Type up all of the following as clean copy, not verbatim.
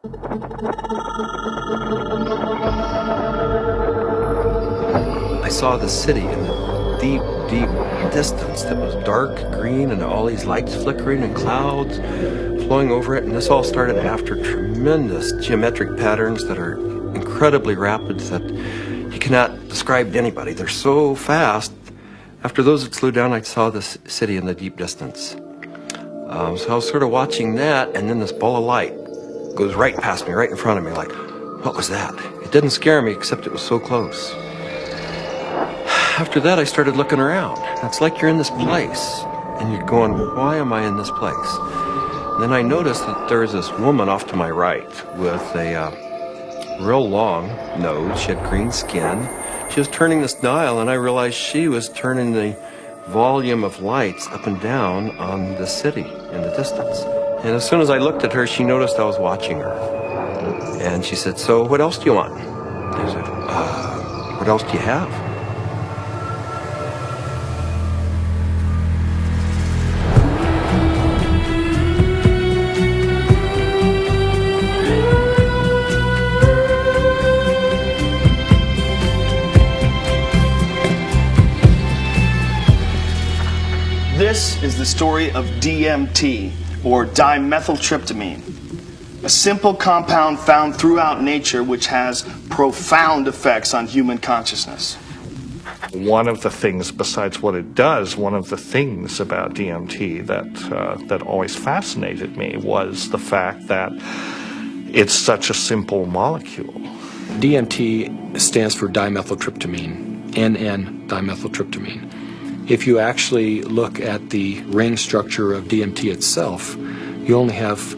I saw the city in the deep, deep distance that was dark green and all these lights flickering and clouds flowing over it. And this all started after tremendous geometric patterns that are incredibly rapid that you cannot describe to anybody. They're so fast. After those had slowed down, I saw this city in the deep distance. So I was sort of watching that, and then this ball of light goes right past me, right in front of me, like, what was that? It didn't scare me, except it was so close. After that, I started looking around. It's like you're in this place, and you're going, why am I in this place? And then I noticed that there was this woman off to my right with a real long nose. She had green skin. She was turning this dial, and I realized she was turning the volume of lights up and down on the city in the distance. And as soon as I looked at her, she noticed I was watching her. And she said, so what else do you want? I said, what else do you have? This is the story of DMT, or dimethyltryptamine, a simple compound found throughout nature which has profound effects on human consciousness. One of the things, besides what it does, one of the things about DMT that always fascinated me was the fact that it's such a simple molecule. DMT stands for dimethyltryptamine, N-dimethyltryptamine. If you actually look at the ring structure of DMT itself, you only have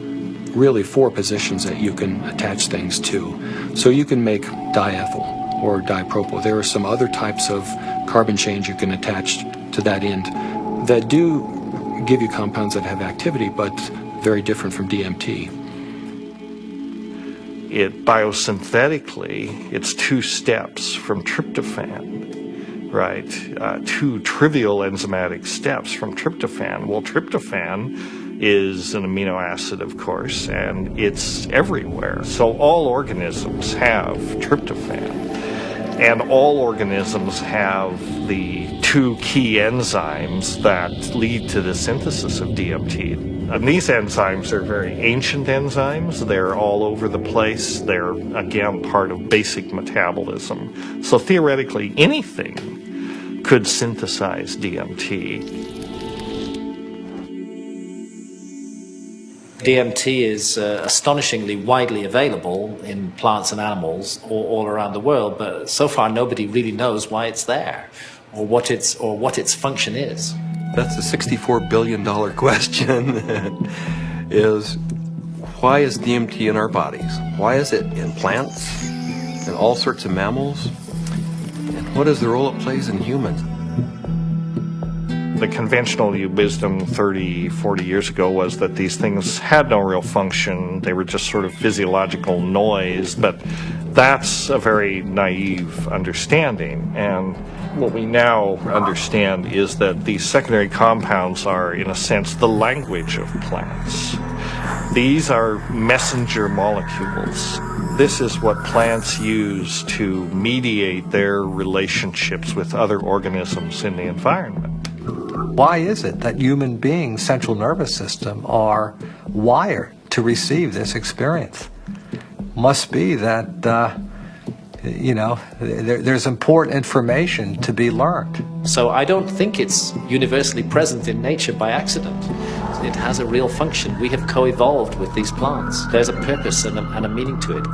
really 4 positions that you can attach things to. So you can make diethyl or dipropyl. There are some other types of carbon chains you can attach to that end that do give you compounds that have activity, but very different from DMT. It biosynthetically, it's 2 steps from tryptophan. Right, 2 trivial enzymatic steps from tryptophan. Well, tryptophan is an amino acid, of course, and it's everywhere. So all organisms have tryptophan, and all organisms have the 2 key enzymes that lead to the synthesis of DMT. And these enzymes are very ancient enzymes. They're all over the place. They're, again, part of basic metabolism. So theoretically, anything could synthesize DMT. DMT is astonishingly widely available in plants and animals all around the world, but so far nobody really knows why it's there or what its function is. That's a $64 billion question, is why is DMT in our bodies? Why is it in plants, in all sorts of mammals? And what is the role it plays in humans? The conventional wisdom 30, 40 years ago was that these things had no real function. They were just sort of physiological noise, but that's a very naive understanding. And what we now understand is that these secondary compounds are, in a sense, the language of plants. These are messenger molecules. This is what plants use to mediate their relationships with other organisms in the environment. Why is it that human beings' central nervous system are wired to receive this experience? Must be that, there's important information to be learned. So I don't think it's universally present in nature by accident. It has a real function. We have co-evolved with these plants. There's a purpose and a meaning to it.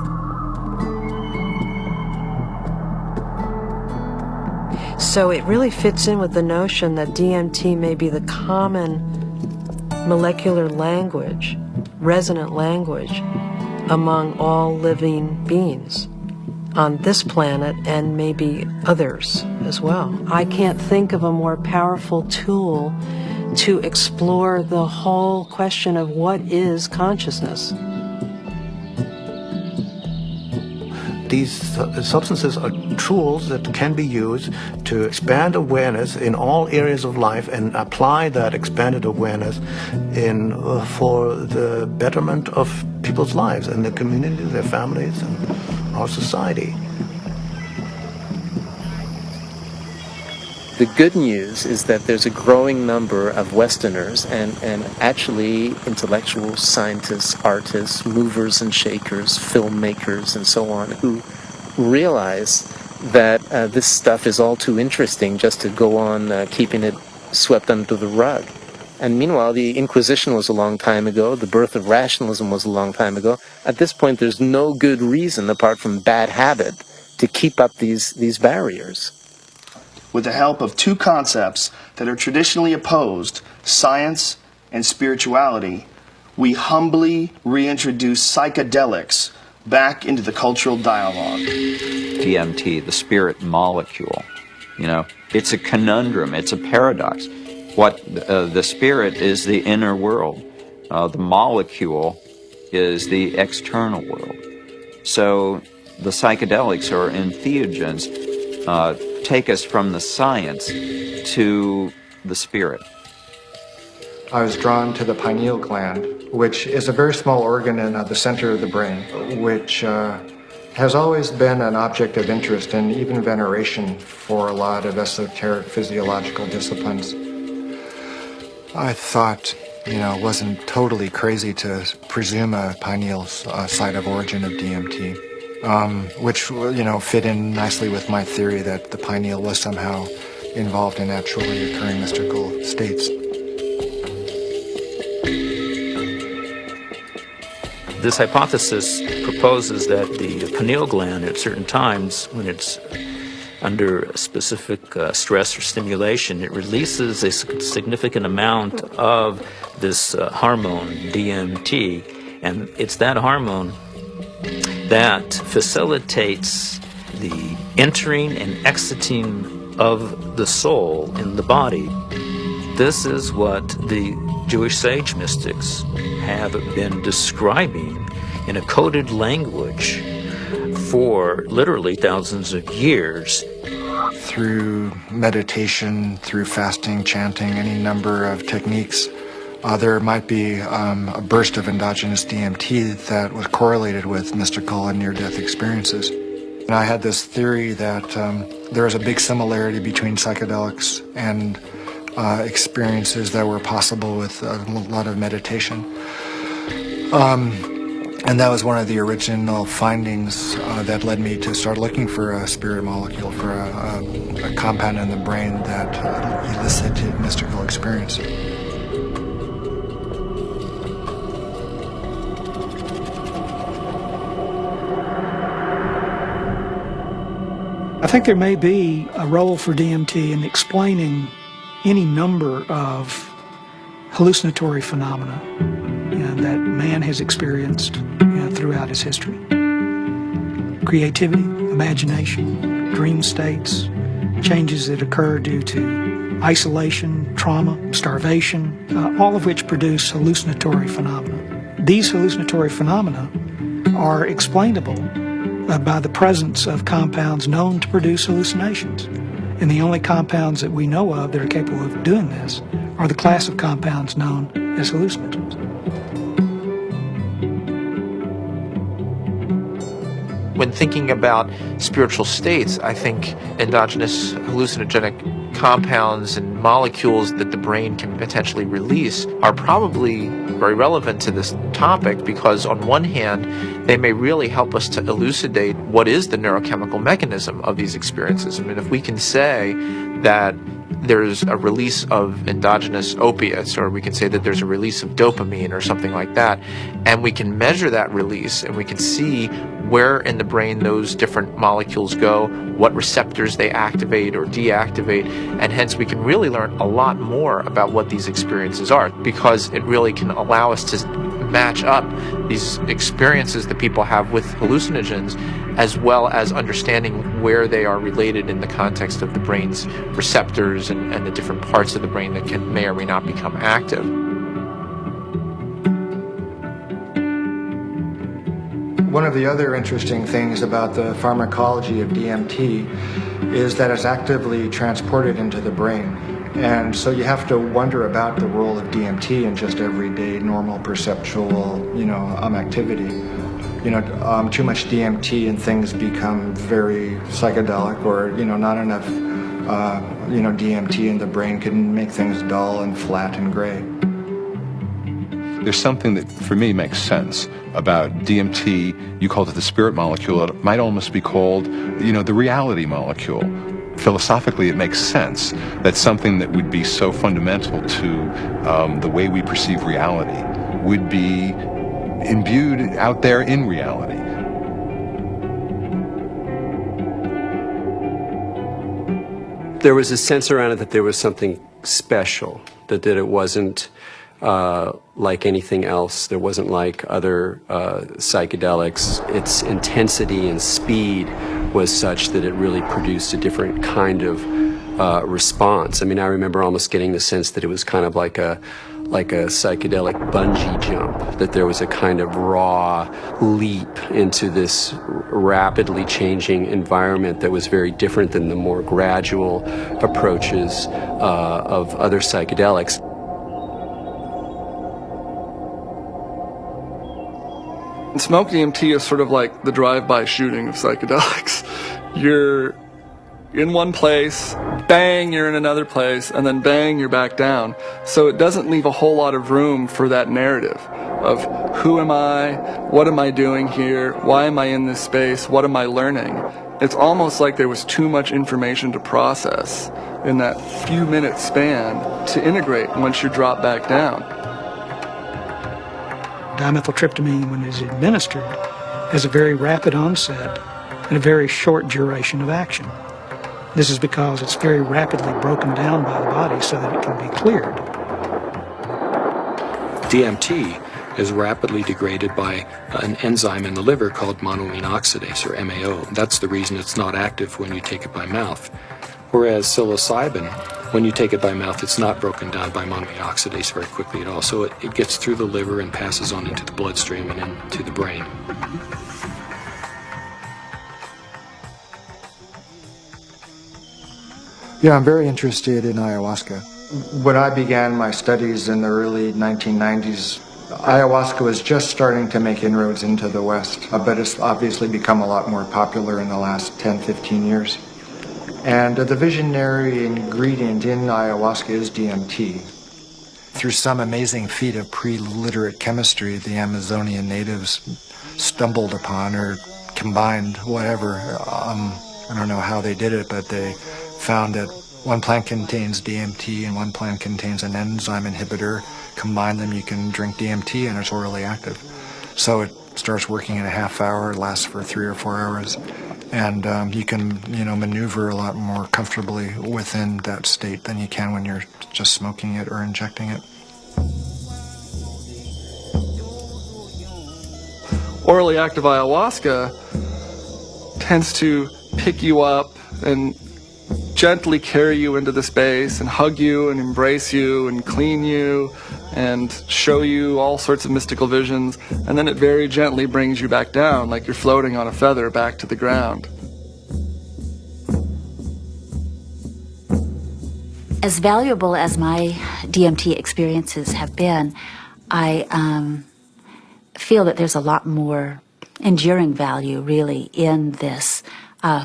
So it really fits in with the notion that DMT may be the common molecular language, resonant language, among all living beings on this planet and maybe others as well. I can't think of a more powerful tool to explore the whole question of what is consciousness. These substances are tools that can be used to expand awareness in all areas of life and apply that expanded awareness for the betterment of people's lives and their community, their families, and our society. The good news is that there's a growing number of Westerners and actually intellectuals, scientists, artists, movers and shakers, filmmakers, and so on, who realize that this stuff is all too interesting just to go on keeping it swept under the rug. And meanwhile, the Inquisition was a long time ago, the birth of rationalism was a long time ago. At this point, there's no good reason, apart from bad habit, to keep up these barriers. With the help of two concepts that are traditionally opposed, science and spirituality, we humbly reintroduce psychedelics back into the cultural dialogue. DMT, the spirit molecule, it's a conundrum, it's a paradox. What the spirit is the inner world, the molecule is the external world. So the psychedelics or entheogens take us from the science to the spirit. I was drawn to the pineal gland, which is a very small organ in the center of the brain, which has always been an object of interest and even veneration for a lot of esoteric physiological disciplines. I thought, it wasn't totally crazy to presume a pineal site of origin of DMT. Which, fit in nicely with my theory that the pineal was somehow involved in naturally occurring mystical states. This hypothesis proposes that the pineal gland at certain times, when it's under specific stress or stimulation, it releases a significant amount of this hormone, DMT, and it's that hormone that facilitates the entering and exiting of the soul in the body. This is what the Jewish sage mystics have been describing in a coded language for literally thousands of years. Through meditation, through fasting, chanting, any number of techniques, there might be a burst of endogenous DMT that was correlated with mystical and near-death experiences. And I had this theory that there is a big similarity between psychedelics and experiences that were possible with a lot of meditation. And that was one of the original findings that led me to start looking for a spirit molecule, for a compound in the brain that elicited mystical experience. I think there may be a role for DMT in explaining any number of hallucinatory phenomena that man has experienced throughout his history. Creativity, imagination, dream states, changes that occur due to isolation, trauma, starvation, all of which produce hallucinatory phenomena. These hallucinatory phenomena are explainable by the presence of compounds known to produce hallucinations. And the only compounds that we know of that are capable of doing this are the class of compounds known as hallucinogens. When thinking about spiritual states, I think endogenous hallucinogenic compounds and molecules that the brain can potentially release are probably very relevant to this topic, because on one hand, they may really help us to elucidate what is the neurochemical mechanism of these experiences. I mean, if we can say that there's a release of endogenous opiates, or we can say that there's a release of dopamine or something like that, and we can measure that release and we can see where in the brain those different molecules go, what receptors they activate or deactivate, and hence we can really learn a lot more about what these experiences are, because it really can allow us to match up these experiences that people have with hallucinogens, as well as understanding where they are related in the context of the brain's receptors and the different parts of the brain that may or may not become active. One of the other interesting things about the pharmacology of DMT is that it's actively transported into the brain. And so you have to wonder about the role of DMT in just everyday, normal, perceptual, activity. Too much DMT and things become very psychedelic, or, not enough, DMT in the brain can make things dull and flat and gray. There's something that, for me, makes sense about DMT. You called it the spirit molecule. It might almost be called, the reality molecule. Philosophically, it makes sense that something that would be so fundamental to the way we perceive reality would be imbued out there in reality. There was a sense around it that there was something special, that it wasn't like anything else. There wasn't like other psychedelics. Its intensity and speed was such that it really produced a different kind of response. I mean, I remember almost getting the sense that it was kind of like a psychedelic bungee jump, that there was a kind of raw leap into this rapidly changing environment that was very different than the more gradual approaches of other psychedelics. Smoke DMT is sort of like the drive-by shooting of psychedelics. You're in one place, bang, you're in another place, and then bang, you're back down. So it doesn't leave a whole lot of room for that narrative of who am I, what am I doing here, why am I in this space, what am I learning? It's almost like there was too much information to process in that few minute span to integrate once you drop back down. Dimethyltryptamine, when it is administered, has a very rapid onset and a very short duration of action. This is because it's very rapidly broken down by the body so that it can be cleared. DMT is rapidly degraded by an enzyme in the liver called monoamine oxidase, or MAO. That's the reason it's not active when you take it by mouth. Whereas psilocybin, when you take it by mouth, it's not broken down by monoamine oxidase very quickly at all. So it gets through the liver and passes on into the bloodstream and into the brain. Yeah, I'm very interested in ayahuasca. When I began my studies in the early 1990s, ayahuasca was just starting to make inroads into the West, but it's obviously become a lot more popular in the last 10, 15 years. And the visionary ingredient in ayahuasca is DMT. Through some amazing feat of pre-literate chemistry, the Amazonian natives stumbled upon or combined whatever. I don't know how they did it, but they found that one plant contains DMT and one plant contains an enzyme inhibitor. Combine them, you can drink DMT and it's orally active. So it starts working in a half hour, lasts for 3 or 4 hours. And you can, maneuver a lot more comfortably within that state than you can when you're just smoking it or injecting it. Orally active ayahuasca tends to pick you up and gently carry you into the space and hug you and embrace you and clean you and show you all sorts of mystical visions, and then it very gently brings you back down like you're floating on a feather back to the ground. As valuable as my DMT experiences have been, I feel that there's a lot more enduring value really in this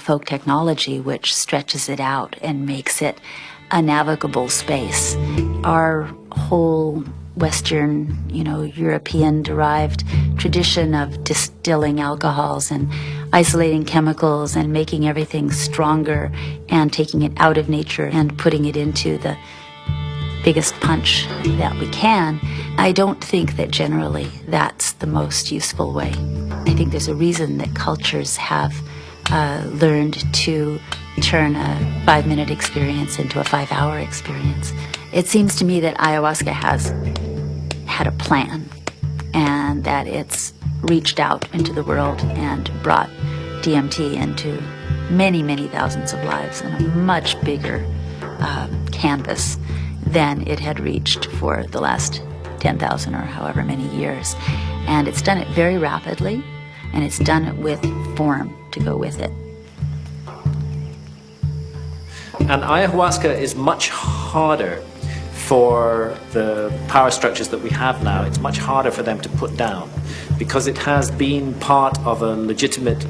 folk technology, which stretches it out and makes it a navigable space. Our whole Western, European-derived tradition of distilling alcohols and isolating chemicals and making everything stronger and taking it out of nature and putting it into the biggest punch that we can, I don't think that generally that's the most useful way. I think there's a reason that cultures have learned to turn a 5-minute experience into a 5-hour experience. It seems to me that ayahuasca has had a plan and that it's reached out into the world and brought DMT into many, many thousands of lives on a much bigger canvas than it had reached for the last 10,000 or however many years. And it's done it very rapidly, and it's done it with form to go with it. And ayahuasca is much harder for the power structures that we have now. It's much harder for them to put down because it has been part of a legitimate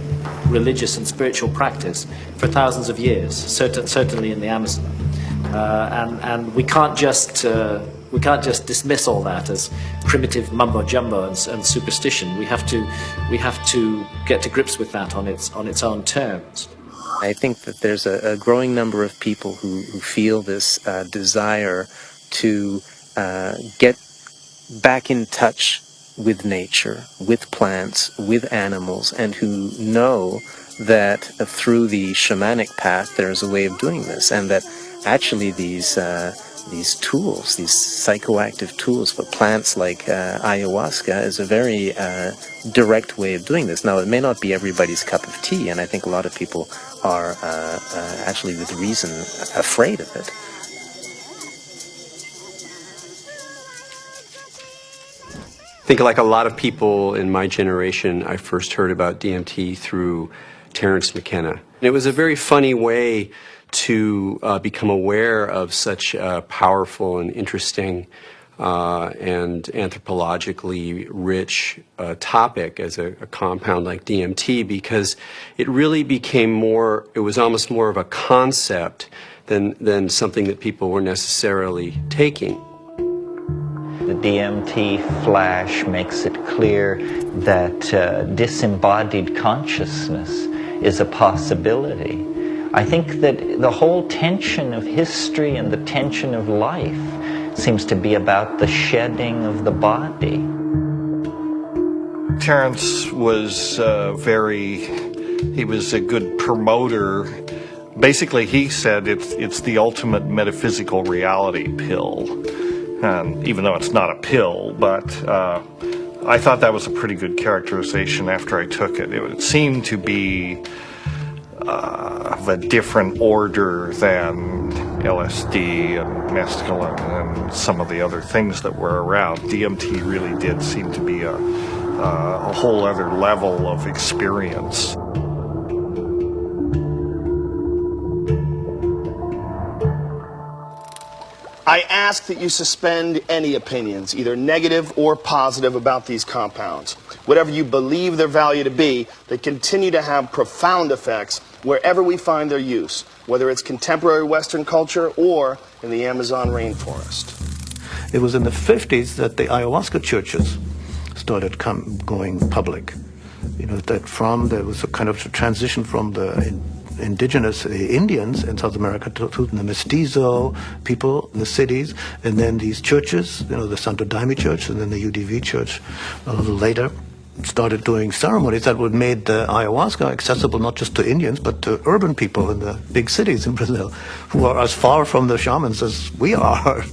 religious and spiritual practice for thousands of years, certainly in the Amazon. And we can't just dismiss all that as primitive mumbo jumbo and superstition. We have to get to grips with that on its own terms. I think that there's a growing number of people who feel this desire to get back in touch with nature, with plants, with animals, and who know that through the shamanic path there's a way of doing this, and that actually these tools, these psychoactive tools for plants like ayahuasca is a very direct way of doing this. Now, it may not be everybody's cup of tea, and I think a lot of people are actually with reason afraid of it. I think like a lot of people in my generation, I first heard about DMT through Terence McKenna. And it was a very funny way to become aware of such a powerful and interesting and anthropologically rich topic as a compound like DMT, because it really became more, it was almost more of a concept than something that people were necessarily taking. The DMT flash makes it clear that disembodied consciousness is a possibility. I think that the whole tension of history and the tension of life seems to be about the shedding of the body. Terence was he was a good promoter. Basically, he said it's the ultimate metaphysical reality pill. And even though it's not a pill, but I thought that was a pretty good characterization after I took it. It seemed to be of a different order than LSD and mescaline and some of the other things that were around. DMT really did seem to be a whole other level of experience. I ask that you suspend any opinions, either negative or positive, about these compounds. Whatever you believe their value to be, they continue to have profound effects wherever we find their use, whether it's contemporary Western culture or in the Amazon rainforest. It was in the 50s that the ayahuasca churches started going public. You know, that there was a kind of a transition from the indigenous Indians in South America to the mestizo people in the cities, and then these churches, you know, the Santo Daime Church and then the UDV Church a little later, started doing ceremonies that would made the ayahuasca accessible not just to Indians but to urban people in the big cities in Brazil, who are as far from the shamans as we are.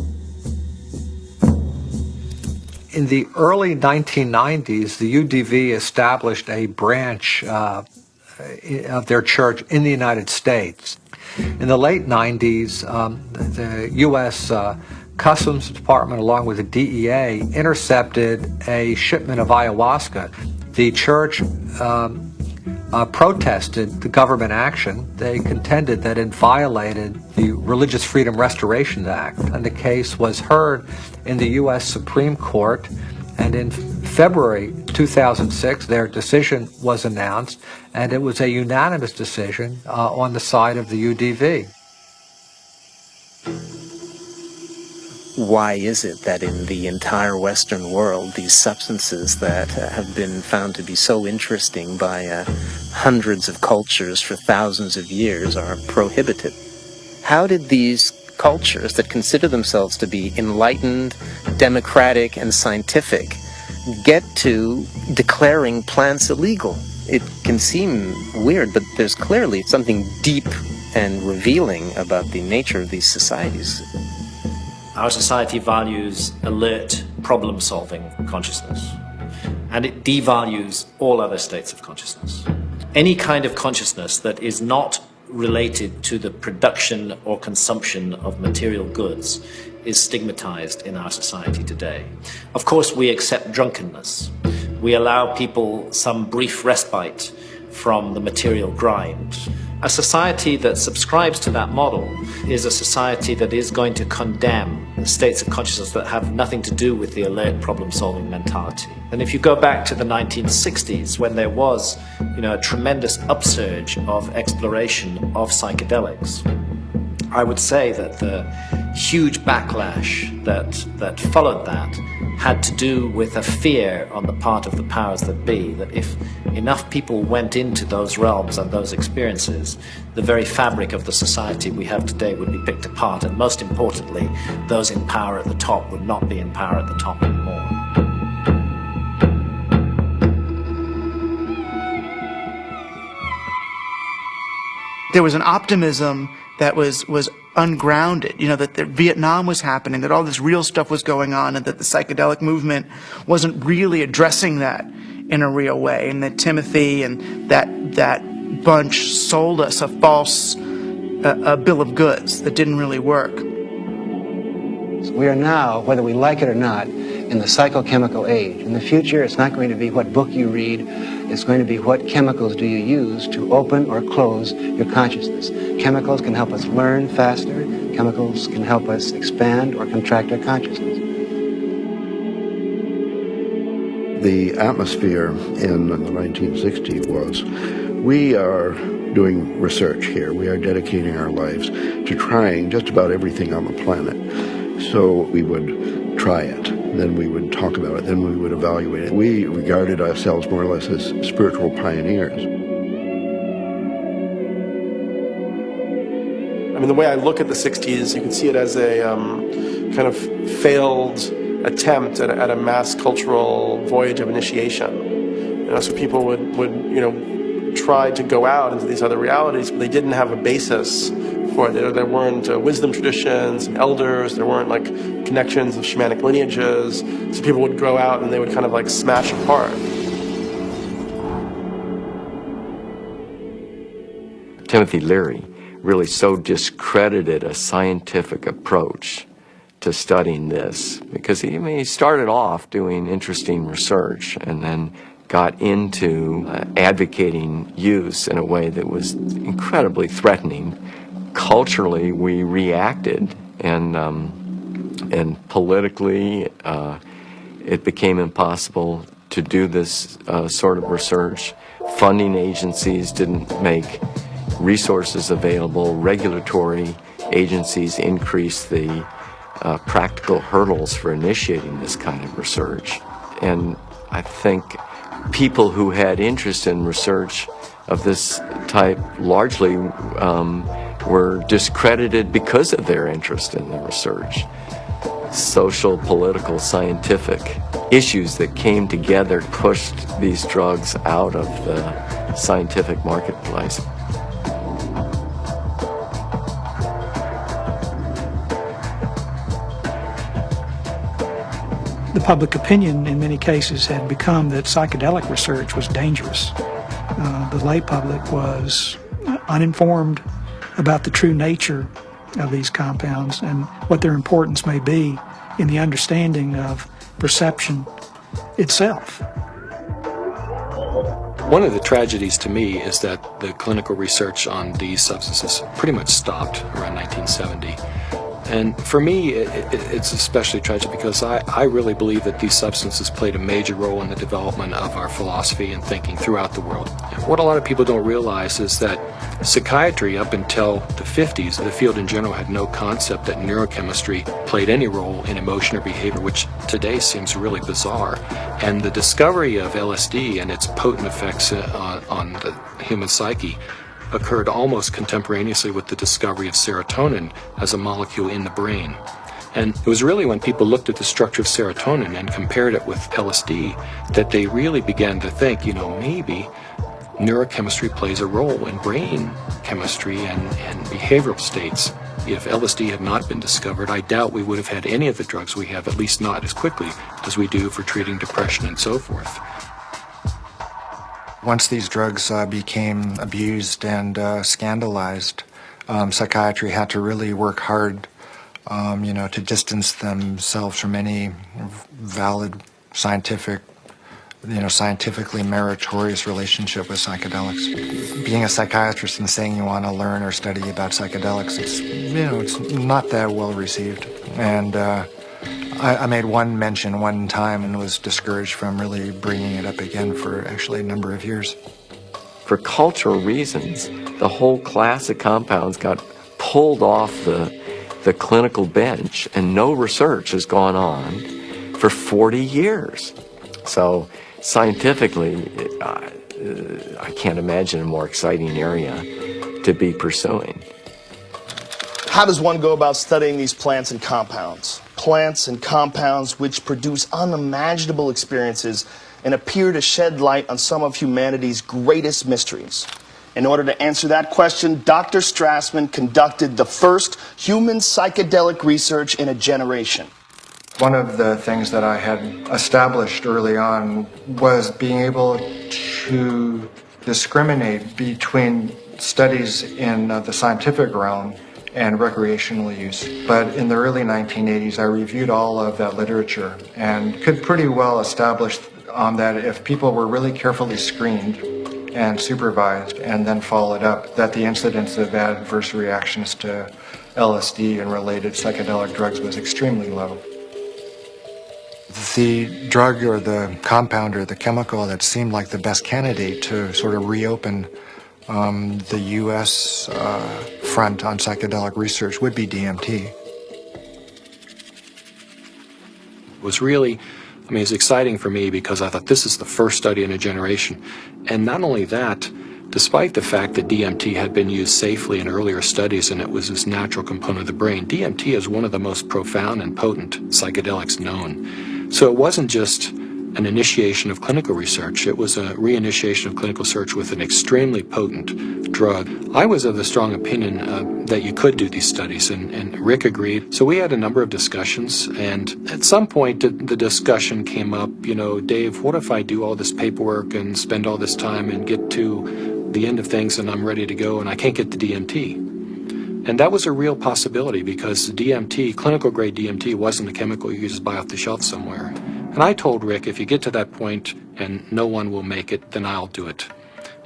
In the early 1990s, the UDV established a branch of their church in the United States. In the late 90s, the U.S. Customs Department, along with the DEA, intercepted a shipment of ayahuasca. The church protested the government action. They contended that it violated the Religious Freedom Restoration Act, and the case was heard in the U.S. Supreme Court. And in February 2006, their decision was announced, and it was a unanimous decision on the side of the UDV. Why is it that in the entire Western world, these substances that have been found to be so interesting by hundreds of cultures for thousands of years are prohibited? How did these cultures that consider themselves to be enlightened, democratic, and scientific get to declaring plants illegal? It can seem weird, but there's clearly something deep and revealing about the nature of these societies. Our society values alert, problem-solving consciousness, and it devalues all other states of consciousness. Any kind of consciousness that is not related to the production or consumption of material goods is stigmatized in our society today. Of course, we accept drunkenness. We allow people some brief respite from the material grind. A society that subscribes to that model is a society that is going to condemn states of consciousness that have nothing to do with the alert problem-solving mentality. And if you go back to the 1960s, when there was, a tremendous upsurge of exploration of psychedelics, I would say that the huge backlash that followed that had to do with a fear on the part of the powers that be, that if enough people went into those realms and those experiences, the very fabric of the society we have today would be picked apart, and most importantly, those in power at the top would not be in power at the top anymore. There was an optimism that was ungrounded, that Vietnam was happening, that all this real stuff was going on, and that the psychedelic movement wasn't really addressing that in a real way, and that Timothy and that bunch sold us a false bill of goods that didn't really work. We are now, whether we like it or not, in the psychochemical age. In the future, it's not going to be what book you read, it's going to be what chemicals do you use to open or close your consciousness. Chemicals can help us learn faster, chemicals can help us expand or contract our consciousness. The atmosphere in the 1960s was, we are doing research here, we are dedicating our lives to trying just about everything on the planet. So we would try it, then we would talk about it, then we would evaluate it. We regarded ourselves more or less as spiritual pioneers. I mean, the way I look at the 60s, you can see it as a kind of failed attempt at a mass cultural voyage of initiation. So people would try to go out into these other realities, but they didn't have a basis for it. There weren't wisdom traditions and elders, there weren't like connections of shamanic lineages, so people would go out and they would kind of like smash apart. Timothy Leary really so discredited a scientific approach to studying this, because he started off doing interesting research and then got into advocating use in a way that was incredibly threatening. Culturally, we reacted, and politically, it became impossible to do this sort of research. Funding agencies didn't make resources available. Regulatory agencies increased the practical hurdles for initiating this kind of research. And I think people who had interest in research of this type largely were discredited because of their interest in the research. Social, political, scientific issues that came together pushed these drugs out of the scientific marketplace. The public opinion in many cases had become that psychedelic research was dangerous. The lay public was uninformed about the true nature of these compounds and what their importance may be in the understanding of perception itself. One of the tragedies to me is that the clinical research on these substances pretty much stopped around 1970. And for me, it's especially tragic because I really believe that these substances played a major role in the development of our philosophy and thinking throughout the world. And what a lot of people don't realize is that psychiatry, up until the 50s, the field in general had no concept that neurochemistry played any role in emotion or behavior, which today seems really bizarre. And the discovery of LSD and its potent effects on the human psyche occurred almost contemporaneously with the discovery of serotonin as a molecule in the brain. And it was really when people looked at the structure of serotonin and compared it with LSD that they really began to think, maybe neurochemistry plays a role in brain chemistry and behavioral states. If LSD had not been discovered, I doubt we would have had any of the drugs we have, at least not as quickly as we do for treating depression and so forth. Once these drugs became abused and scandalized, psychiatry had to really work hard, to distance themselves from any valid scientific scientifically meritorious relationship with psychedelics. Being a psychiatrist and saying you want to learn or study about psychedelics, it's not that well received. And I made one mention one time and was discouraged from really bringing it up again for actually a number of years. For cultural reasons, the whole class of compounds got pulled off the clinical bench, and no research has gone on for 40 years. So scientifically, I can't imagine a more exciting area to be pursuing. How does one go about studying these plants and compounds? Plants and compounds which produce unimaginable experiences and appear to shed light on some of humanity's greatest mysteries. In order to answer that question, Dr. Strassman conducted the first human psychedelic research in a generation. One of the things that I had established early on was being able to discriminate between studies in the scientific realm and recreational use. But in the early 1980s, I reviewed all of that literature and could pretty well establish that if people were really carefully screened and supervised and then followed up, that the incidence of adverse reactions to LSD and related psychedelic drugs was extremely low. The drug or the compound or the chemical that seemed like the best candidate to sort of reopen the U.S. front on psychedelic research would be DMT. It was really, it's exciting for me because I thought this is the first study in a generation. And not only that, despite the fact that DMT had been used safely in earlier studies and it was this natural component of the brain, DMT is one of the most profound and potent psychedelics known. So it wasn't just an initiation of clinical research, it was a reinitiation of clinical research with an extremely potent drug. I was of the strong opinion that you could do these studies, and Rick agreed. So we had a number of discussions, and at some point the discussion came up, Dave, what if I do all this paperwork and spend all this time and get to the end of things and I'm ready to go and I can't get the DMT? And that was a real possibility because DMT, clinical grade DMT, wasn't a chemical you just buy off the shelf somewhere. And I told Rick, if you get to that point and no one will make it, then I'll do it.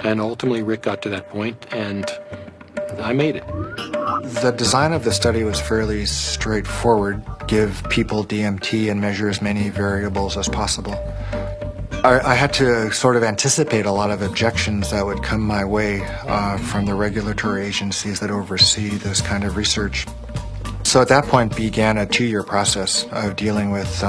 And ultimately Rick got to that point and I made it. The design of the study was fairly straightforward. Give people DMT and measure as many variables as possible. I had to sort of anticipate a lot of objections that would come my way from the regulatory agencies that oversee this kind of research. So at that point began a 2-year process of dealing with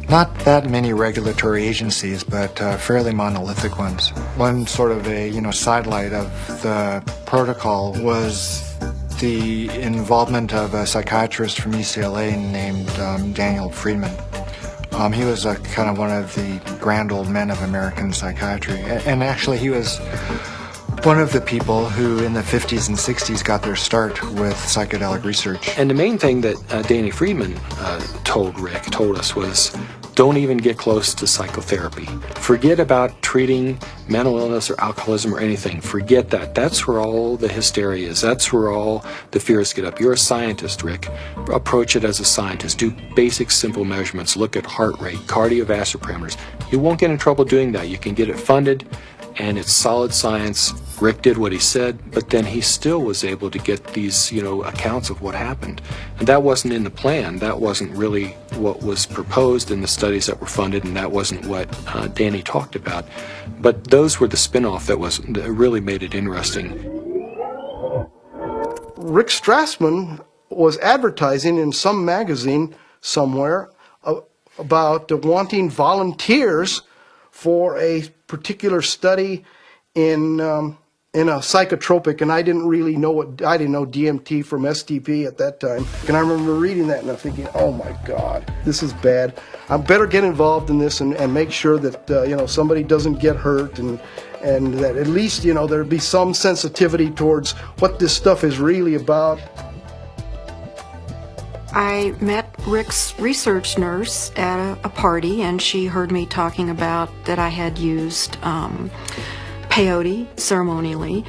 not that many regulatory agencies, but fairly monolithic ones. One sort of a sidelight of the protocol was the involvement of a psychiatrist from UCLA named Daniel Friedman. He was kind of one of the grand old men of American psychiatry, and actually he was one of the people who in the 50s and 60s got their start with psychedelic research. And the main thing that Danny Friedman told us was, don't even get close to psychotherapy. Forget about treating mental illness or alcoholism or anything. Forget that. That's where all the hysteria is. That's where all the fears get up. You're a scientist, Rick. Approach it as a scientist. Do basic, simple measurements. Look at heart rate, cardiovascular parameters. You won't get in trouble doing that. You can get it funded, and it's solid science. Rick did what he said, but then he still was able to get these, accounts of what happened. And that wasn't in the plan. That wasn't really what was proposed in the studies that were funded, and that wasn't what Danny talked about. But those were the spin-off that really made it interesting. Rick Strassman was advertising in some magazine somewhere about wanting volunteers for a particular study in a psychotropic, and I didn't really know I didn't know DMT from STP at that time. And I remember reading that and I'm thinking, oh my God, this is bad. I better get involved in this and make sure that somebody doesn't get hurt, and that at least there'd be some sensitivity towards what this stuff is really about. I met Rick's research nurse at a party, and she heard me talking about that I had used peyote ceremonially,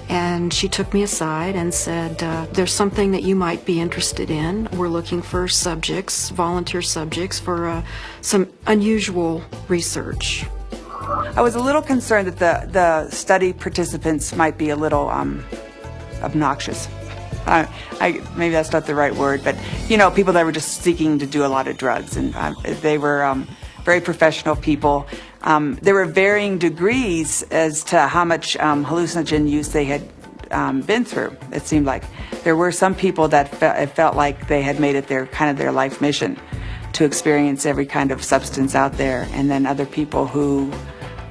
and she took me aside and said, there's something that you might be interested in. We're looking for subjects, volunteer subjects, for some unusual research. I was a little concerned that the study participants might be a little obnoxious. Maybe that's not the right word, but you know, people that were just seeking to do a lot of drugs, and they were very professional people. There were varying degrees as to how much hallucinogen use they had been through. It seemed like there were some people that felt like they had made it their life mission to experience every kind of substance out there, and then other people who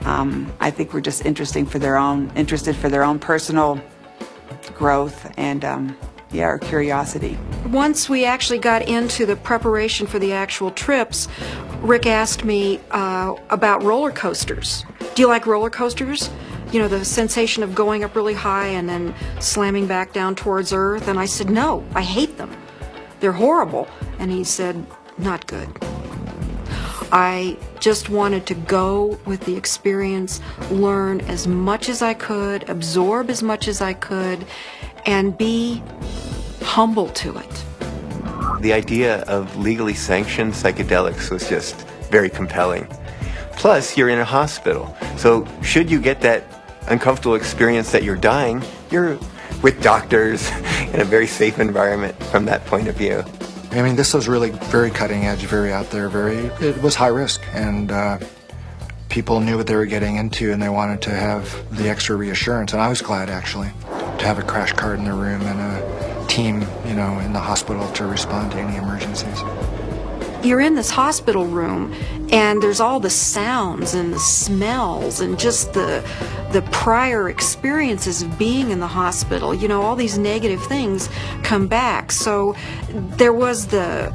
I think were just interested for their own personal growth and or curiosity. Once we actually got into the preparation for the actual trips, Rick asked me about roller coasters. Do you like roller coasters? You know, the sensation of going up really high and then slamming back down towards Earth. And I said, no, I hate them. They're horrible. And he said, not good. I just wanted to go with the experience, learn as much as I could, absorb as much as I could, and be humble to it. The idea of legally sanctioned psychedelics was just very compelling. Plus, you're in a hospital, so should you get that uncomfortable experience that you're dying, you're with doctors in a very safe environment from that point of view. I mean, this was really very cutting edge, very out there, it was high risk, and people knew what they were getting into, and they wanted to have the extra reassurance, and I was glad, actually, to have a crash cart in the room and a team, you know, in the hospital to respond to any emergencies. You're in this hospital room, and there's all the sounds and the smells and just the prior experiences of being in the hospital. You know, all these negative things come back. So there was the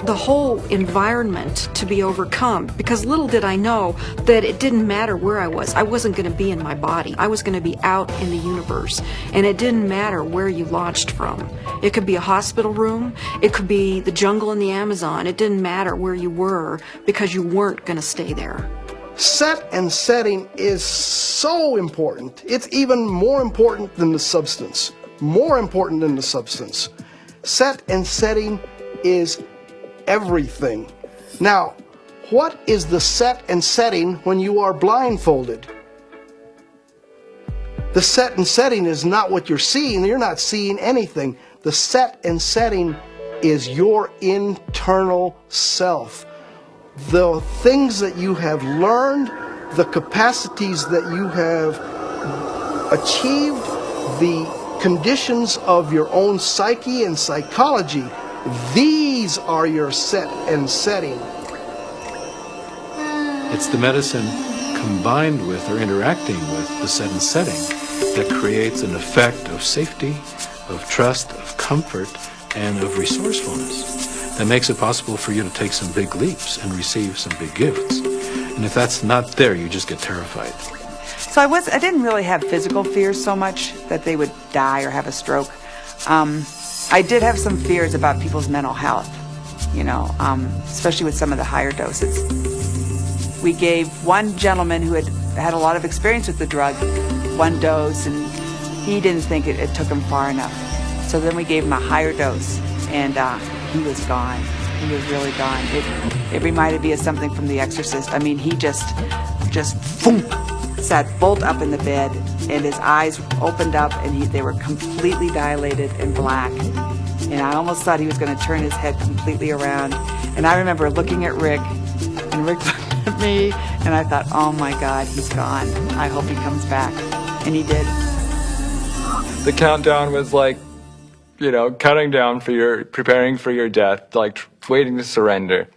whole environment to be overcome, because little did I know that it didn't matter where I was. I wasn't going to be in my body. I was going to be out in the universe, and it didn't matter where you launched from. It could be a hospital room, it could be the jungle in the Amazon. It didn't matter where you were, because you weren't going to stay there. Set and setting is so important. It's even more important than the substance. More important than the substance. Set and setting is everything. Now, what is the set and setting when you are blindfolded? The set and setting is not what you're seeing. You're not seeing anything. The set and setting is your internal self. The things that you have learned, the capacities that you have achieved, the conditions of your own psyche and psychology, these are your set and setting. It's the medicine combined with or interacting with the set and setting that creates an effect of safety, of trust, of comfort, and of resourcefulness that makes it possible for you to take some big leaps and receive some big gifts. And if that's not there, you just get terrified. So I didn't really have physical fears so much that they would die or have a stroke. I did have some fears about people's mental health, you know, especially with some of the higher doses. We gave one gentleman who had a lot of experience with the drug one dose, and he didn't think it took him far enough. So then we gave him a higher dose, and he was gone. He was really gone. It reminded me of something from The Exorcist. I mean, he just boom, sat bolt up in the bed, and his eyes opened up, and they were completely dilated and black. And I almost thought he was going to turn his head completely around. And I remember looking at Rick, and Rick looked at me, and I thought, oh my God, he's gone. I hope he comes back. And he did. The countdown was like, you know, counting down for preparing for your death, like waiting to surrender.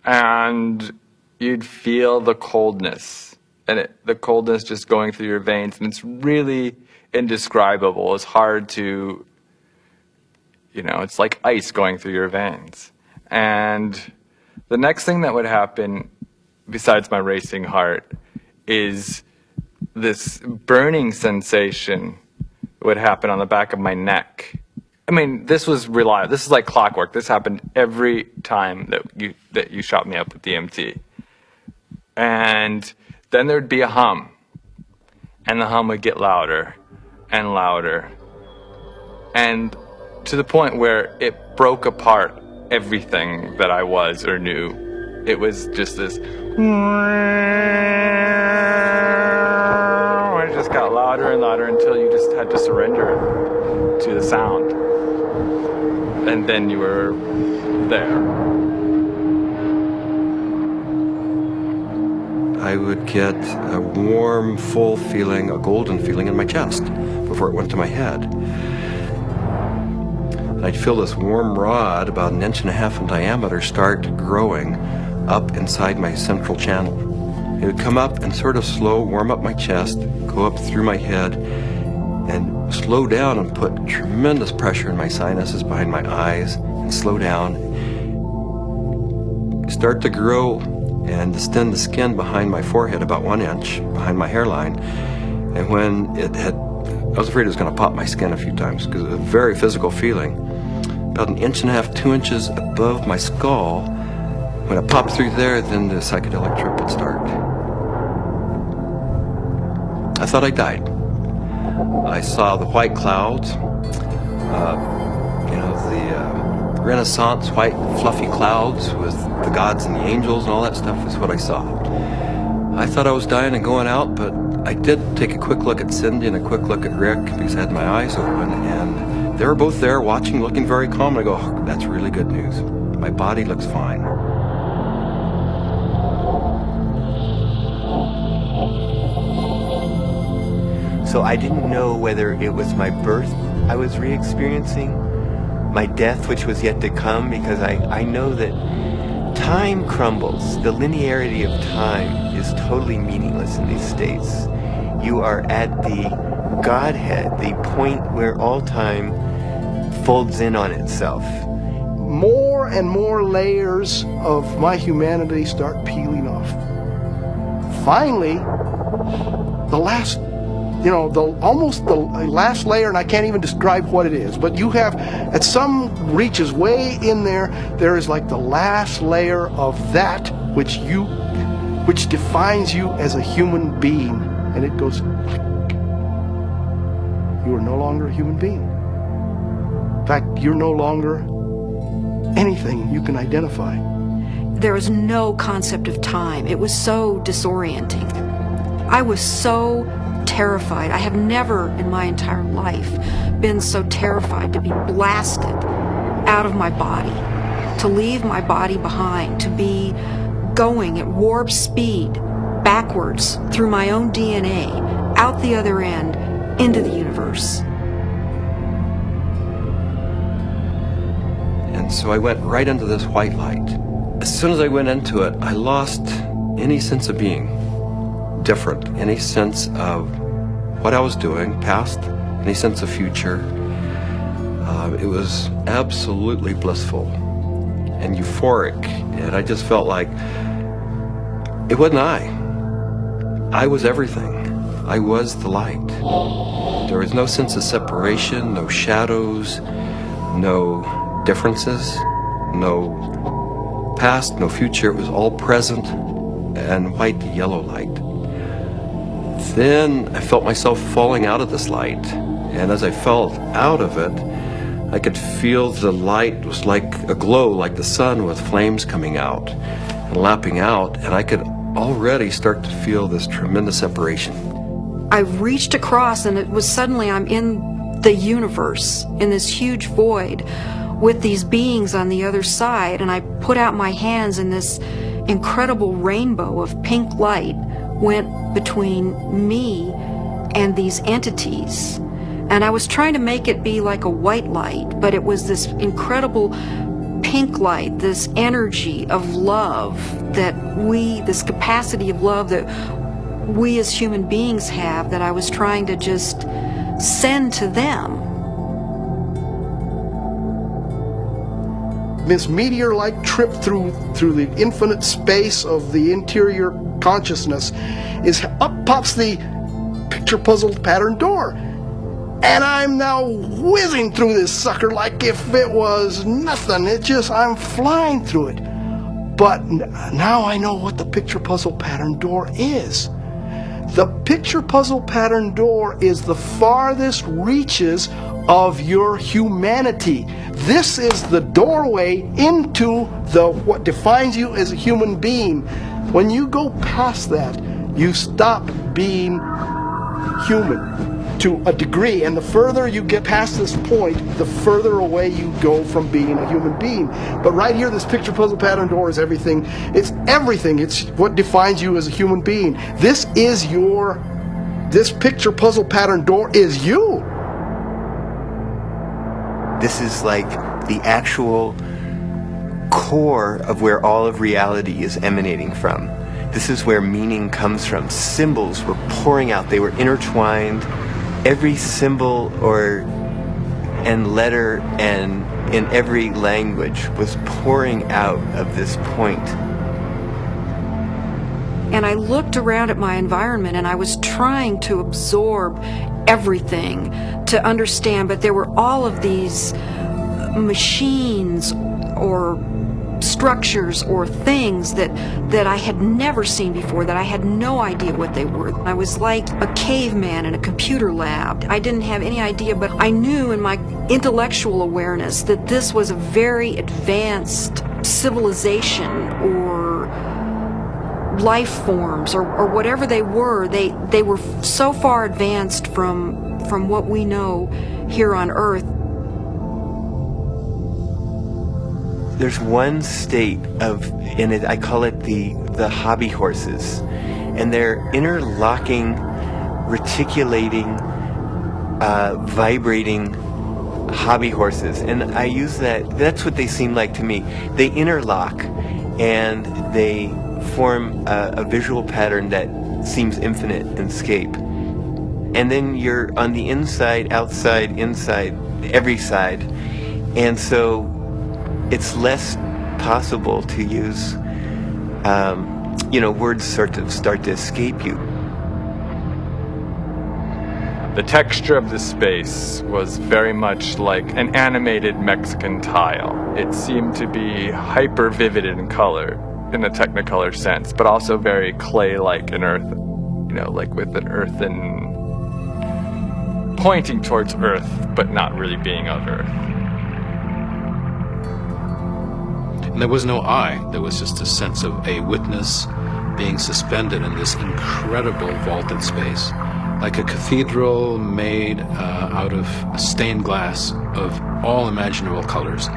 And you'd feel the coldness, and the coldness just going through your veins, and it's really indescribable. It's hard to, you know, it's like ice going through your veins. And the next thing that would happen, besides my racing heart, is this burning sensation would happen on the back of my neck. I mean, this was reliable. This is like clockwork. This happened every time that you shot me up with DMT. And then there'd be a hum, and the hum would get louder and louder, and to the point where it broke apart everything that I was or knew. It was just this. had to surrender to the sound. And then you were there. I would get a warm, full feeling, a golden feeling in my chest before it went to my head. And I'd feel this warm rod about 1.5 inches in diameter start growing up inside my central channel. It would come up and sort of slow, warm up my chest, go up through my head, and slow down and put tremendous pressure in my sinuses behind my eyes, and slow down, start to grow and distend the skin behind my forehead about 1 inch behind my hairline. And when it had, I was afraid it was going to pop my skin a few times because it was a very physical feeling. About 1.5 inches, 2 inches above my skull, when it popped through there, then the psychedelic trip would start. I thought I died. I saw the white clouds, the Renaissance white fluffy clouds with the gods and the angels and all that stuff is what I saw. I thought I was dying and going out, but I did take a quick look at Cindy and a quick look at Rick because I had my eyes open, and they were both there watching, looking very calm. I go, oh, that's really good news. My body looks fine. So I didn't know whether it was my birth I was re-experiencing, my death which was yet to come, because I know that time crumbles. The linearity of time is totally meaningless in these states. You are at the Godhead, the point where all time folds in on itself. More and more layers of my humanity start peeling off. Finally, the last almost the last layer, and I can't even describe what it is, but you have, at some reaches way in there, there is like the last layer of that which defines you as a human being, and it goes, you are no longer a human being. In fact, you're no longer anything you can identify. There was no concept of time. It was so disorienting. I was so terrified. I have never in my entire life been so terrified to be blasted out of my body, to leave my body behind, to be going at warp speed backwards through my own DNA, out the other end, into the universe. And so I went right into this white light. As soon as I went into it, I lost any sense of being different, any sense of what I was doing, past, any sense of future. It was absolutely blissful and euphoric, and I just felt like it wasn't I. I was everything. I was the light. There was no sense of separation, no shadows, no differences, no past, no future. It was all present and white yellow light. Then I felt myself falling out of this light, and as I fell out of it, I could feel the light was like a glow, like the sun with flames coming out and lapping out, and I could already start to feel this tremendous separation. I reached across, and it was suddenly I'm in the universe, in this huge void with these beings on the other side, and I put out my hands, and this incredible rainbow of pink light went between me and these entities. And I was trying to make it be like a white light, but it was this incredible pink light, this energy of love this capacity of love that we as human beings have, that I was trying to just send to them. This meteor-like trip through the infinite space of the interior consciousness is up pops the picture puzzle pattern door, and I'm now whizzing through this sucker like if it was nothing. I'm flying through it. But now I know what the picture puzzle pattern door is. The picture puzzle pattern door is the farthest reaches of your humanity. This is the doorway into what defines you as a human being. When you go past that, you stop being human. to a degree, and the further you get past this point, the further away you go from being a human being. But right here, this picture puzzle pattern door is everything. It's everything. It's what defines you as a human being. This picture puzzle pattern door is you. This is like the actual core of where all of reality is emanating from. This is where meaning comes from. Symbols were pouring out. They were intertwined. Every symbol and letter and in every language was pouring out of this point. And I looked around at my environment and I was trying to absorb everything, to understand, but there were all of these machines or structures or things that I had never seen before, that I had no idea what they were. I was like a caveman in a computer lab. I didn't have any idea, but I knew in my intellectual awareness that this was a very advanced civilization or life forms or whatever they were. They were so far advanced from what we know here on Earth. There's one state in it, I call it the hobby horses, and they're interlocking, reticulating, vibrating hobby horses, and I use that's what they seem like to me. They interlock and they form a visual pattern that seems infinite in scape. And then you're on the inside, outside, inside, every side, and so it's less possible to use, words sort of start to escape you. The texture of the space was very much like an animated Mexican tile. It seemed to be hyper vivid in color, in the Technicolor sense, but also very clay-like in earth, like with an earthen, pointing towards earth, but not really being of earth. And there was no I. There was just a sense of a witness being suspended in this incredible vaulted space, like a cathedral made out of stained glass of all imaginable colors,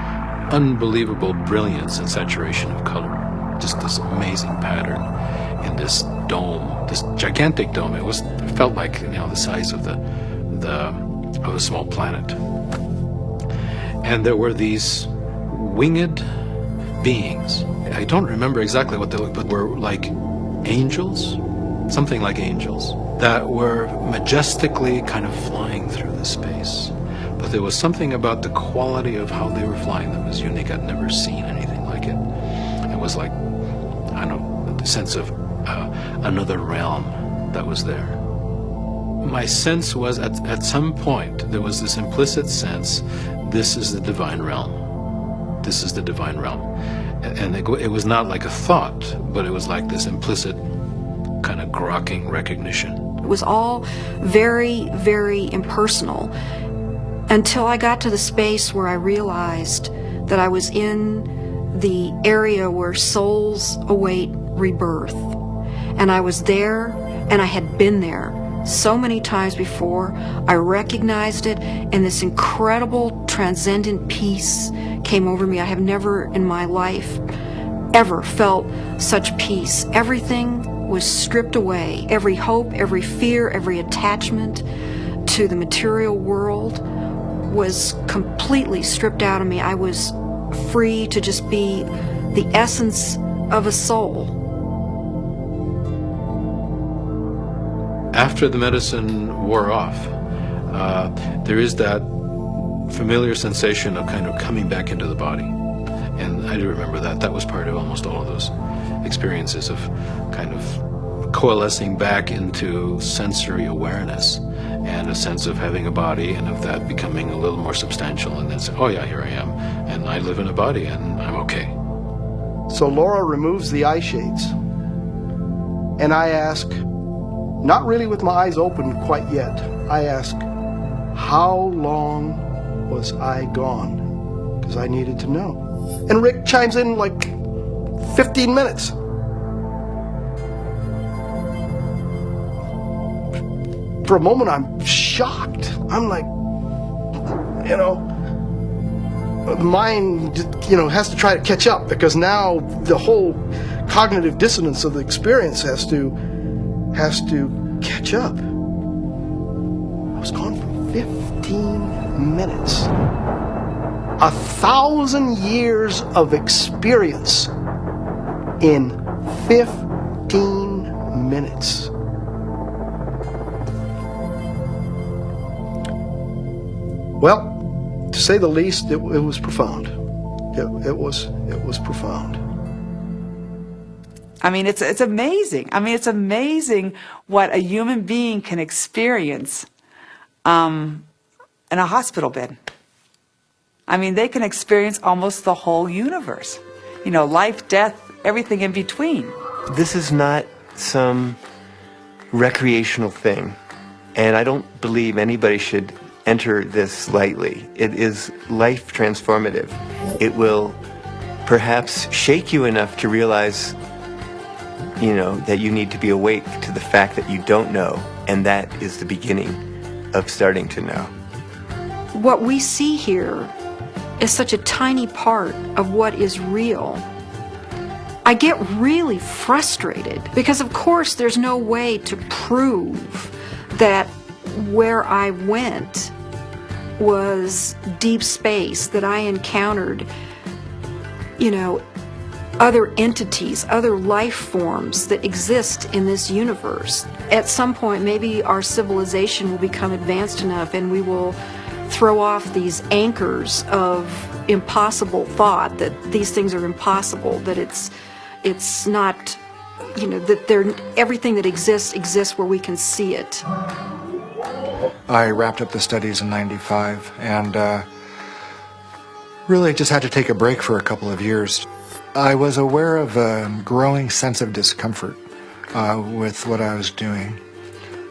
unbelievable brilliance and saturation of color, just this amazing pattern in this dome, this gigantic dome. It felt like the size of a small planet, and there were these winged beings. I don't remember exactly what they looked, but were like angels, something like angels, that were majestically kind of flying through the space. But there was something about the quality of how they were flying that was unique. I'd never seen anything like it. It was like, I don't know, the sense of another realm that was there. My sense was at some point there was this implicit sense, this is the divine realm. This is the divine realm. And it was not like a thought, but it was like this implicit kind of grokking recognition. It was all very, very impersonal until I got to the space where I realized that I was in the area where souls await rebirth. And I was there, and I had been there so many times before. I recognized it, and this incredible transcendent peace came over me. I have never in my life ever felt such peace. Everything was stripped away. Every hope, every fear, every attachment to the material world was completely stripped out of me. I was free to just be the essence of a soul. After the medicine wore off, there is that familiar sensation of kind of coming back into the body. And I do remember that. That was part of almost all of those experiences of kind of coalescing back into sensory awareness and a sense of having a body and of that becoming a little more substantial, and then say, oh yeah, here I am, and I live in a body and I'm okay. So Laura removes the eye shades, and I ask, not really with my eyes open quite yet, I ask, how long was I gone? Because I needed to know. And Rick chimes in like 15 minutes. for a moment, I'm shocked. I'm like, you know, the mind, you know, has to try to catch up, because now the whole cognitive dissonance of the experience has to catch up. I was gone for 15 minutes. 1,000 years of experience in 15 minutes. Well, to say the least, it was profound. It was profound. I mean, it's amazing. I mean, it's amazing what a human being can experience in a hospital bed. I mean, they can experience almost the whole universe. You know, life, death, everything in between. This is not some recreational thing, and I don't believe anybody should enter this lightly. It is life transformative. It will perhaps shake you enough to realize, you know, that you need to be awake to the fact that you don't know, and that is the beginning of starting to know. What we see here is such a tiny part of what is real. I get really frustrated because, of course, there's no way to prove that where I went was deep space, that I encountered, you know, other entities, other life forms that exist in this universe. At some point, maybe our civilization will become advanced enough and we will throw off these anchors of impossible thought, that these things are impossible, that it's not, you know, that everything that exists where we can see it. I wrapped up the studies in '95 and really just had to take a break for a couple of years. I was aware of a growing sense of discomfort with what I was doing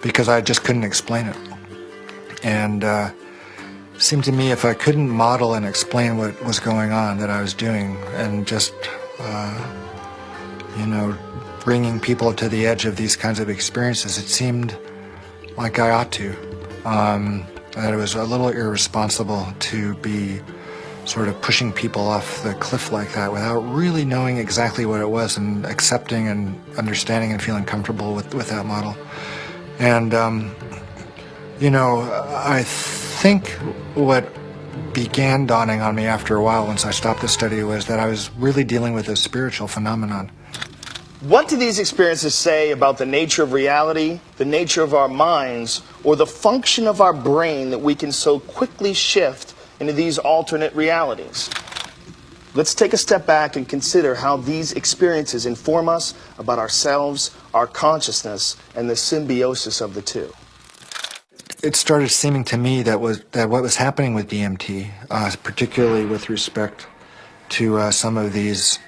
because I just couldn't explain it. And it seemed to me if I couldn't model and explain what was going on that I was doing and just, you know, bringing people to the edge of these kinds of experiences, it seemed like I ought to. That it was a little irresponsible to be sort of pushing people off the cliff like that without really knowing exactly what it was and accepting and understanding and feeling comfortable with that model. And, you know, I think what began dawning on me after a while once I stopped the study was that I was really dealing with a spiritual phenomenon. What do these experiences say about the nature of reality, the nature of our minds, or the function of our brain that we can so quickly shift into these alternate realities? Let's take a step back and consider how these experiences inform us about ourselves, our consciousness, and the symbiosis of the two. It started seeming to me that what was happening with DMT, particularly with respect to some of these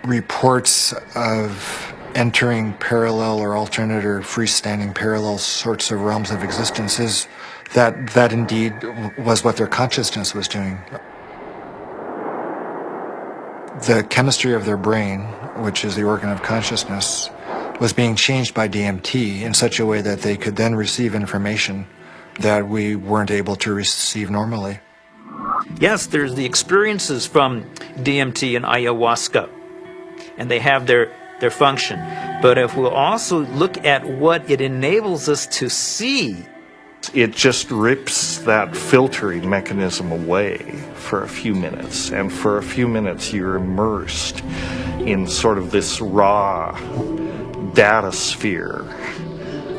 reports of entering parallel or alternate or freestanding parallel sorts of realms of existences, that indeed was what their consciousness was doing. The chemistry of their brain, which is the organ of consciousness, was being changed by DMT in such a way that they could then receive information that we weren't able to receive normally. Yes, there's the experiences from DMT and ayahuasca, and they have their function. But if we'll also look at what it enables us to see, it just rips that filtering mechanism away for a few minutes, and for a few minutes you're immersed in sort of this raw data sphere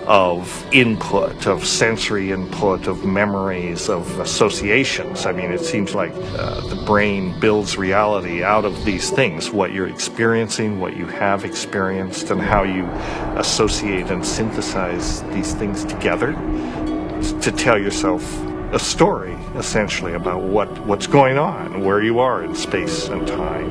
of input, of sensory input, of memories, of associations. I mean, it seems like the brain builds reality out of these things, what you're experiencing, what you have experienced, and how you associate and synthesize these things together to tell yourself a story, essentially, about what's going on, where you are in space and time.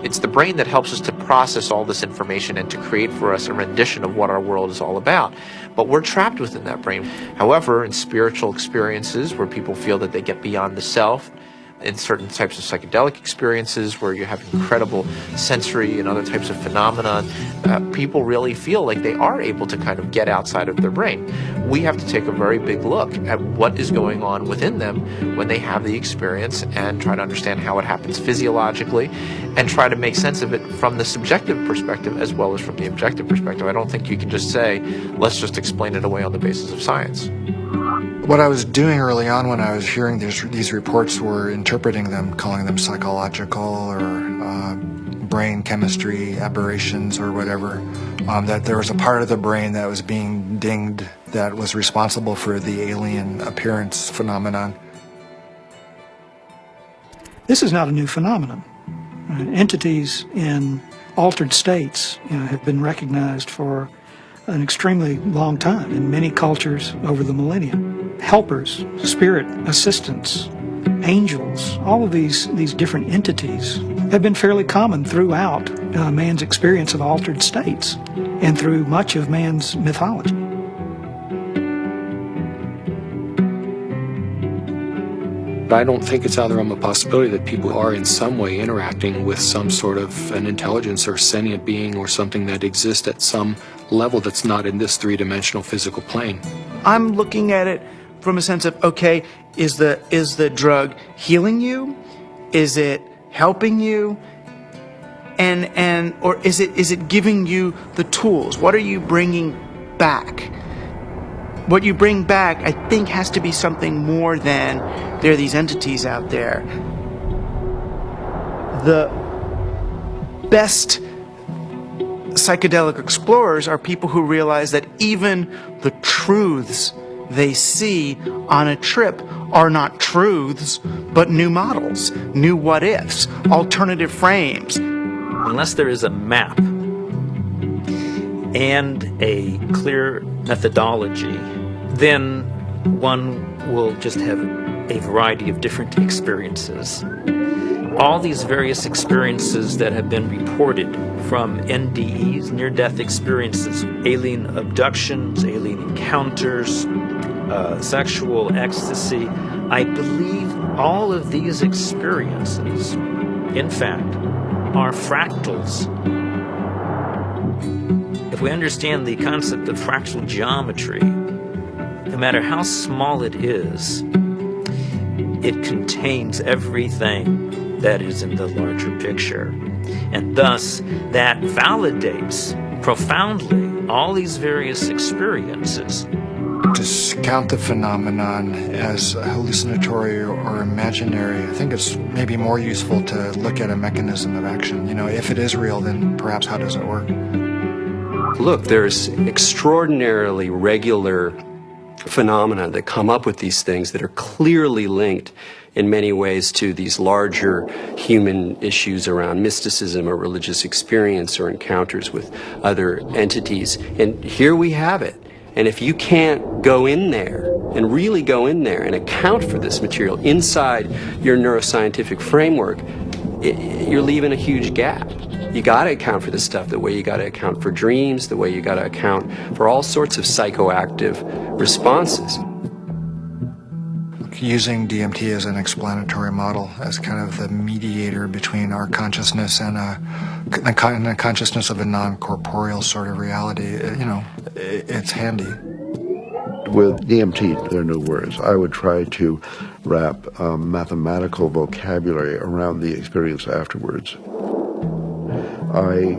It's the brain that helps us to process all this information and to create for us a rendition of what our world is all about. But we're trapped within that brain. However, in spiritual experiences where people feel that they get beyond the self, in certain types of psychedelic experiences where you have incredible sensory and other types of phenomena, people really feel like they are able to kind of get outside of their brain. We have to take a very big look at what is going on within them when they have the experience and try to understand how it happens physiologically and try to make sense of it from the subjective perspective as well as from the objective perspective. I don't think you can just say, let's just explain it away on the basis of science. What I was doing early on when I was hearing these reports were interpreting them, calling them psychological or brain chemistry aberrations or whatever, that there was a part of the brain that was being dinged that was responsible for the alien appearance phenomenon. This is not a new phenomenon. Entities in altered states have been recognized for an extremely long time in many cultures over the millennia. Helpers, spirit assistants, angels, all of these different entities have been fairly common throughout man's experience of altered states and through much of man's mythology. But I don't think it's out of the realm of possibility that people are in some way interacting with some sort of an intelligence or sentient being or something that exists at some level that's not in this three-dimensional physical plane. I'm looking at it from a sense of, okay, is the drug healing you? Is it helping you? Or is it giving you the tools? What are you bringing back? What you bring back, I think, has to be something more than there are these entities out there. The best psychedelic explorers are people who realize that even the truths they see on a trip are not truths, but new models, new what-ifs, alternative frames. Unless there is a map and a clear methodology, then one will just have a variety of different experiences. All these various experiences that have been reported from NDEs, near-death experiences, alien abductions, alien encounters, sexual ecstasy, I believe all of these experiences, in fact, are fractals. If we understand the concept of fractal geometry, no matter how small it is, it contains everything that is in the larger picture. And thus, that validates profoundly all these various experiences. To count the phenomenon as hallucinatory or imaginary, I think it's maybe more useful to look at a mechanism of action. If it is real, then perhaps how does it work? Look, there's extraordinarily regular phenomena that come up with these things that are clearly linked in many ways to these larger human issues around mysticism or religious experience or encounters with other entities. And here we have it. And if you can't go in there and really go in there and account for this material inside your neuroscientific framework, you're leaving a huge gap. You got to account for this stuff the way you got to account for dreams, the way you got to account for all sorts of psychoactive responses. Using DMT as an explanatory model, as kind of the mediator between our consciousness and a consciousness of a non-corporeal sort of reality, it's handy. With DMT, there are no words. I would try to wrap mathematical vocabulary around the experience afterwards. I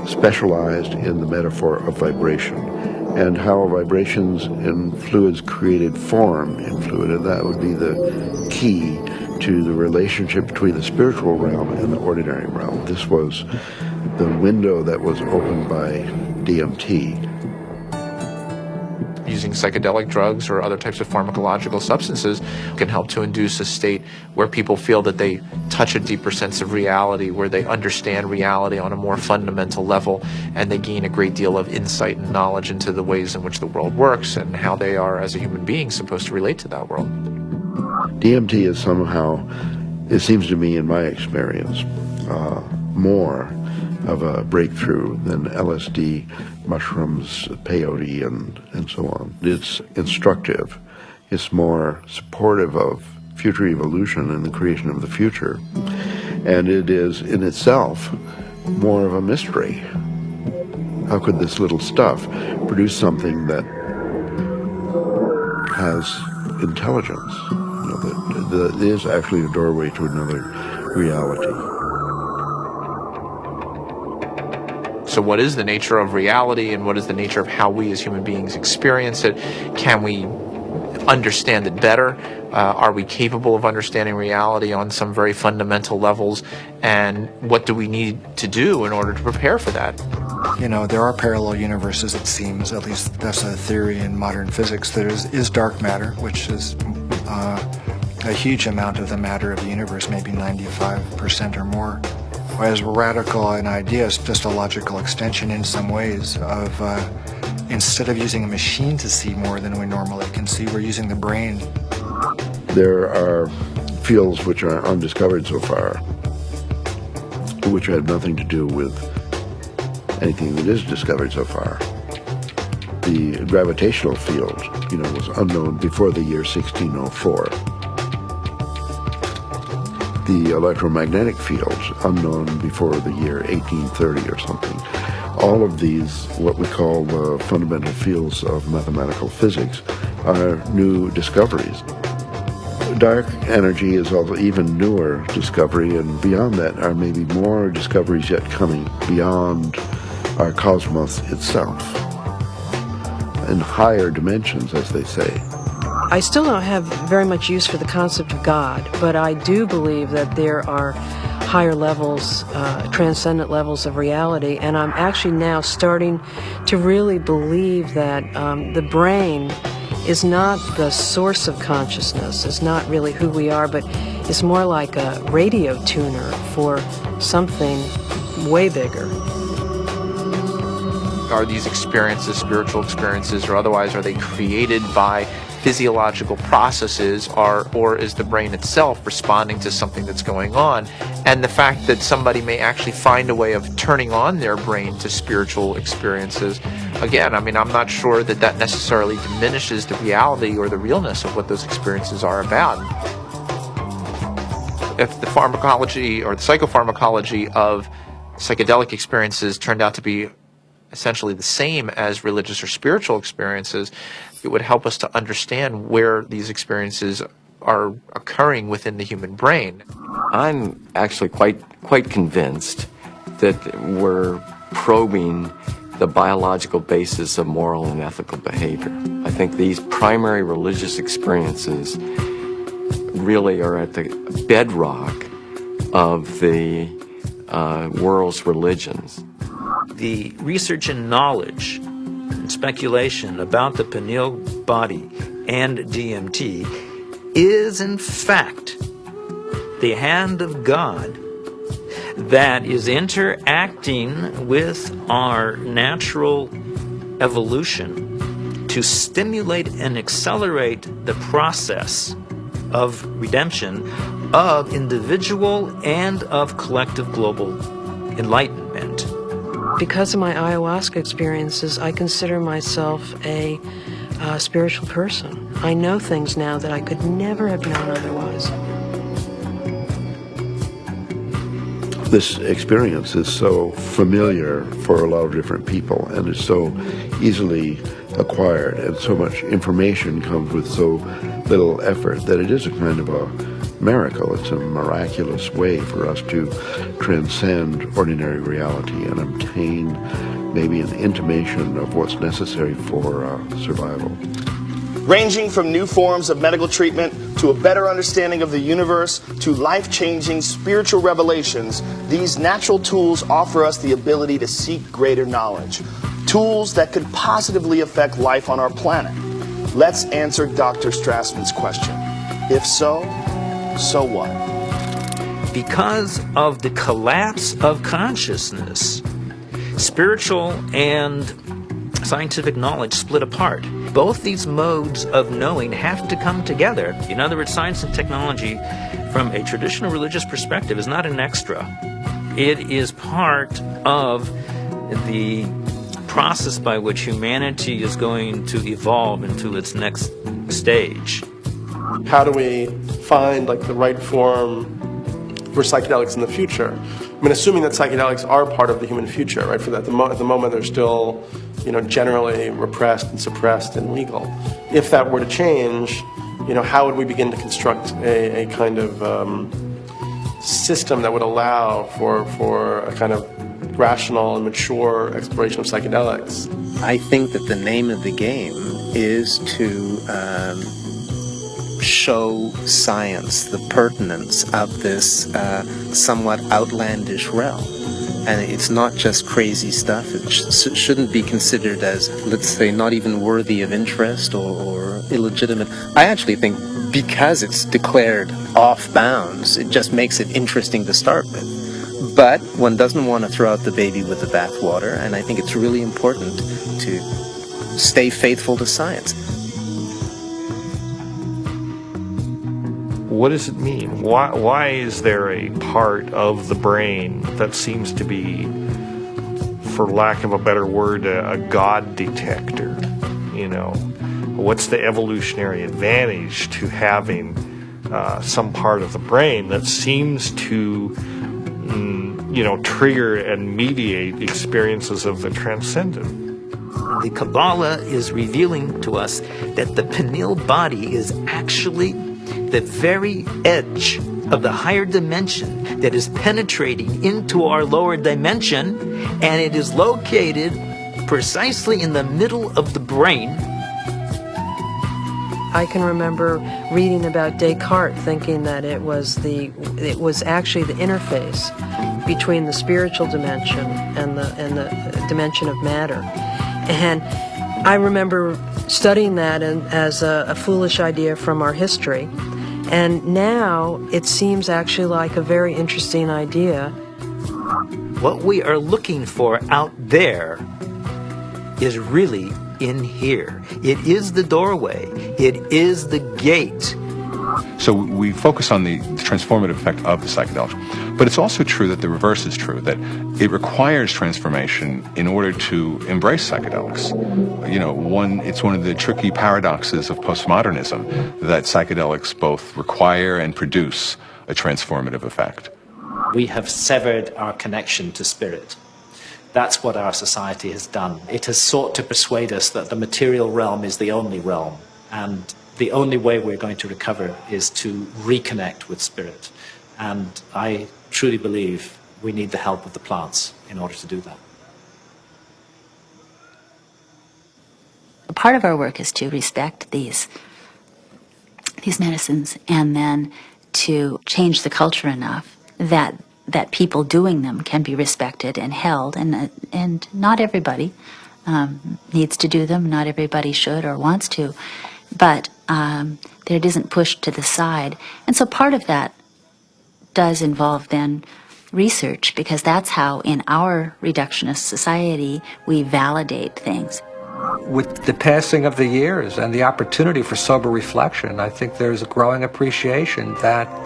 specialized in the metaphor of vibration and how vibrations in fluids created form in fluid, and that would be the key to the relationship between the spiritual realm and the ordinary realm. This was the window that was opened by DMT. Using psychedelic drugs or other types of pharmacological substances can help to induce a state where people feel that they touch a deeper sense of reality, where they understand reality on a more fundamental level, and they gain a great deal of insight and knowledge into the ways in which the world works and how they are, as a human being, supposed to relate to that world. DMT is somehow, it seems to me in my experience, more of a breakthrough than LSD, mushrooms, peyote, and so on. It's instructive. It's more supportive of future evolution and the creation of the future. And it is in itself more of a mystery. How could this little stuff produce something that has intelligence, that is actually a doorway to another reality? So what is the nature of reality, and what is the nature of how we as human beings experience it? Can we understand it better? Are we capable of understanding reality on some very fundamental levels? And what do we need to do in order to prepare for that? You know, there are parallel universes, it seems, at least that's a theory in modern physics. There is dark matter, which is a huge amount of the matter of the universe, maybe 95% or more. As radical an idea, it's just a logical extension in some ways of, instead of using a machine to see more than we normally can see, we're using the brain. There are fields which are undiscovered so far, which have nothing to do with anything that is discovered so far. The gravitational field, was unknown before the year 1604. The electromagnetic fields, unknown before the year 1830 or something. All of these, what we call the fundamental fields of mathematical physics, are new discoveries. Dark energy is also even newer discovery, and beyond that are maybe more discoveries yet coming beyond our cosmos itself, in higher dimensions, as they say. I still don't have very much use for the concept of God, but I do believe that there are higher levels, transcendent levels of reality, and I'm actually now starting to really believe that the brain is not the source of consciousness, is not really who we are, but is more like a radio tuner for something way bigger. Are these experiences, spiritual experiences or otherwise, are they created by physiological processes, or is the brain itself responding to something that's going on? And the fact that somebody may actually find a way of turning on their brain to spiritual experiences, again, I'm not sure that that necessarily diminishes the reality or the realness of what those experiences are about. If the pharmacology or the psychopharmacology of psychedelic experiences turned out to be essentially the same as religious or spiritual experiences, it would help us to understand where these experiences are occurring within the human brain. I'm actually quite convinced that we're probing the biological basis of moral and ethical behavior. I think these primary religious experiences really are at the bedrock of the world's religions. The research and knowledge and speculation about the pineal body and DMT is in fact the hand of God that is interacting with our natural evolution to stimulate and accelerate the process of redemption of individual and of collective global enlightenment. Because of my ayahuasca experiences, I consider myself a spiritual person. I know things now that I could never have known otherwise. This experience is so familiar for a lot of different people, and is so easily acquired, and so much information comes with so little effort that it is a kind of a miracle. It's a miraculous way for us to transcend ordinary reality and obtain maybe an intimation of what's necessary for survival. Ranging from new forms of medical treatment to a better understanding of the universe to life-changing spiritual revelations, these natural tools offer us the ability to seek greater knowledge. Tools that could positively affect life on our planet. Let's answer Dr. Strassman's question. If so, so what? Because of the collapse of consciousness, spiritual and scientific knowledge split apart. Both these modes of knowing have to come together. In other words, science and technology, from a traditional religious perspective, is not an extra. It is part of the process by which humanity is going to evolve into its next stage. How do we find like the right form for psychedelics in the future? I mean, assuming that psychedelics are part of the human future, right? For that, at the moment they're still, generally repressed and suppressed and legal. If that were to change, how would we begin to construct a kind of system that would allow for a kind of rational and mature exploration of psychedelics? I think that the name of the game is to show science the pertinence of this somewhat outlandish realm. And it's not just crazy stuff. It shouldn't be considered as, let's say, not even worthy of interest or illegitimate. I actually think because it's declared off bounds, it just makes it interesting to start with. But one doesn't want to throw out the baby with the bathwater, and I think it's really important to stay faithful to science. What does it mean? Why is there a part of the brain that seems to be, for lack of a better word, a God detector? What's the evolutionary advantage to having some part of the brain that seems to, trigger and mediate experiences of the transcendent? The Kabbalah is revealing to us that the pineal body is actually the very edge of the higher dimension that is penetrating into our lower dimension, and it is located precisely in the middle of the brain. I can remember reading about Descartes, thinking that it was actually the interface between the spiritual dimension and the dimension of matter. And I remember studying that as a foolish idea from our history. And now it seems actually like a very interesting idea. What we are looking for out there is really in here. It is the doorway. It is the gate. So we focus on the transformative effect of the psychedelics. But it's also true that the reverse is true, that it requires transformation in order to embrace psychedelics. It's one of the tricky paradoxes of postmodernism that psychedelics both require and produce a transformative effect. We have severed our connection to spirit. That's what our society has done. It has sought to persuade us that the material realm is the only realm, and the only way we're going to recover is to reconnect with spirit. And I truly believe we need the help of the plants in order to do that. Part of our work is to respect these medicines and then to change the culture enough that people doing them can be respected and held, and not everybody needs to do them, not everybody should or wants to, but that it isn't pushed to the side. And so part of that does involve then research, because that's how in our reductionist society we validate things. With the passing of the years and the opportunity for sober reflection, I think there's a growing appreciation that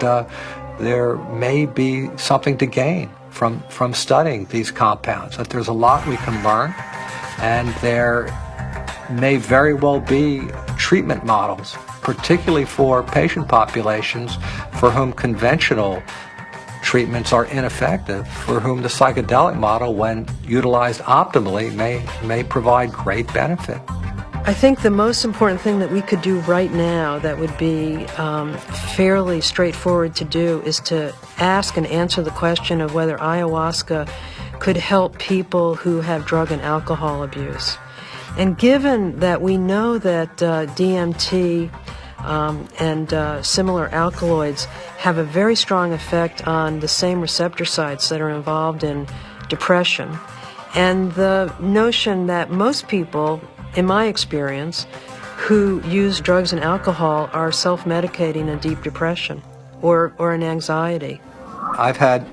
there may be something to gain from studying these compounds, that there's a lot we can learn, and there may very well be treatment models, particularly for patient populations for whom conventional treatments are ineffective, for whom the psychedelic model, when utilized optimally, may provide great benefit. I think the most important thing that we could do right now that would be fairly straightforward to do is to ask and answer the question of whether ayahuasca could help people who have drug and alcohol abuse. And given that we know that DMT and similar alkaloids have a very strong effect on the same receptor sites that are involved in depression, and the notion that most people, in my experience, who use drugs and alcohol are self-medicating a deep depression or an anxiety. I've had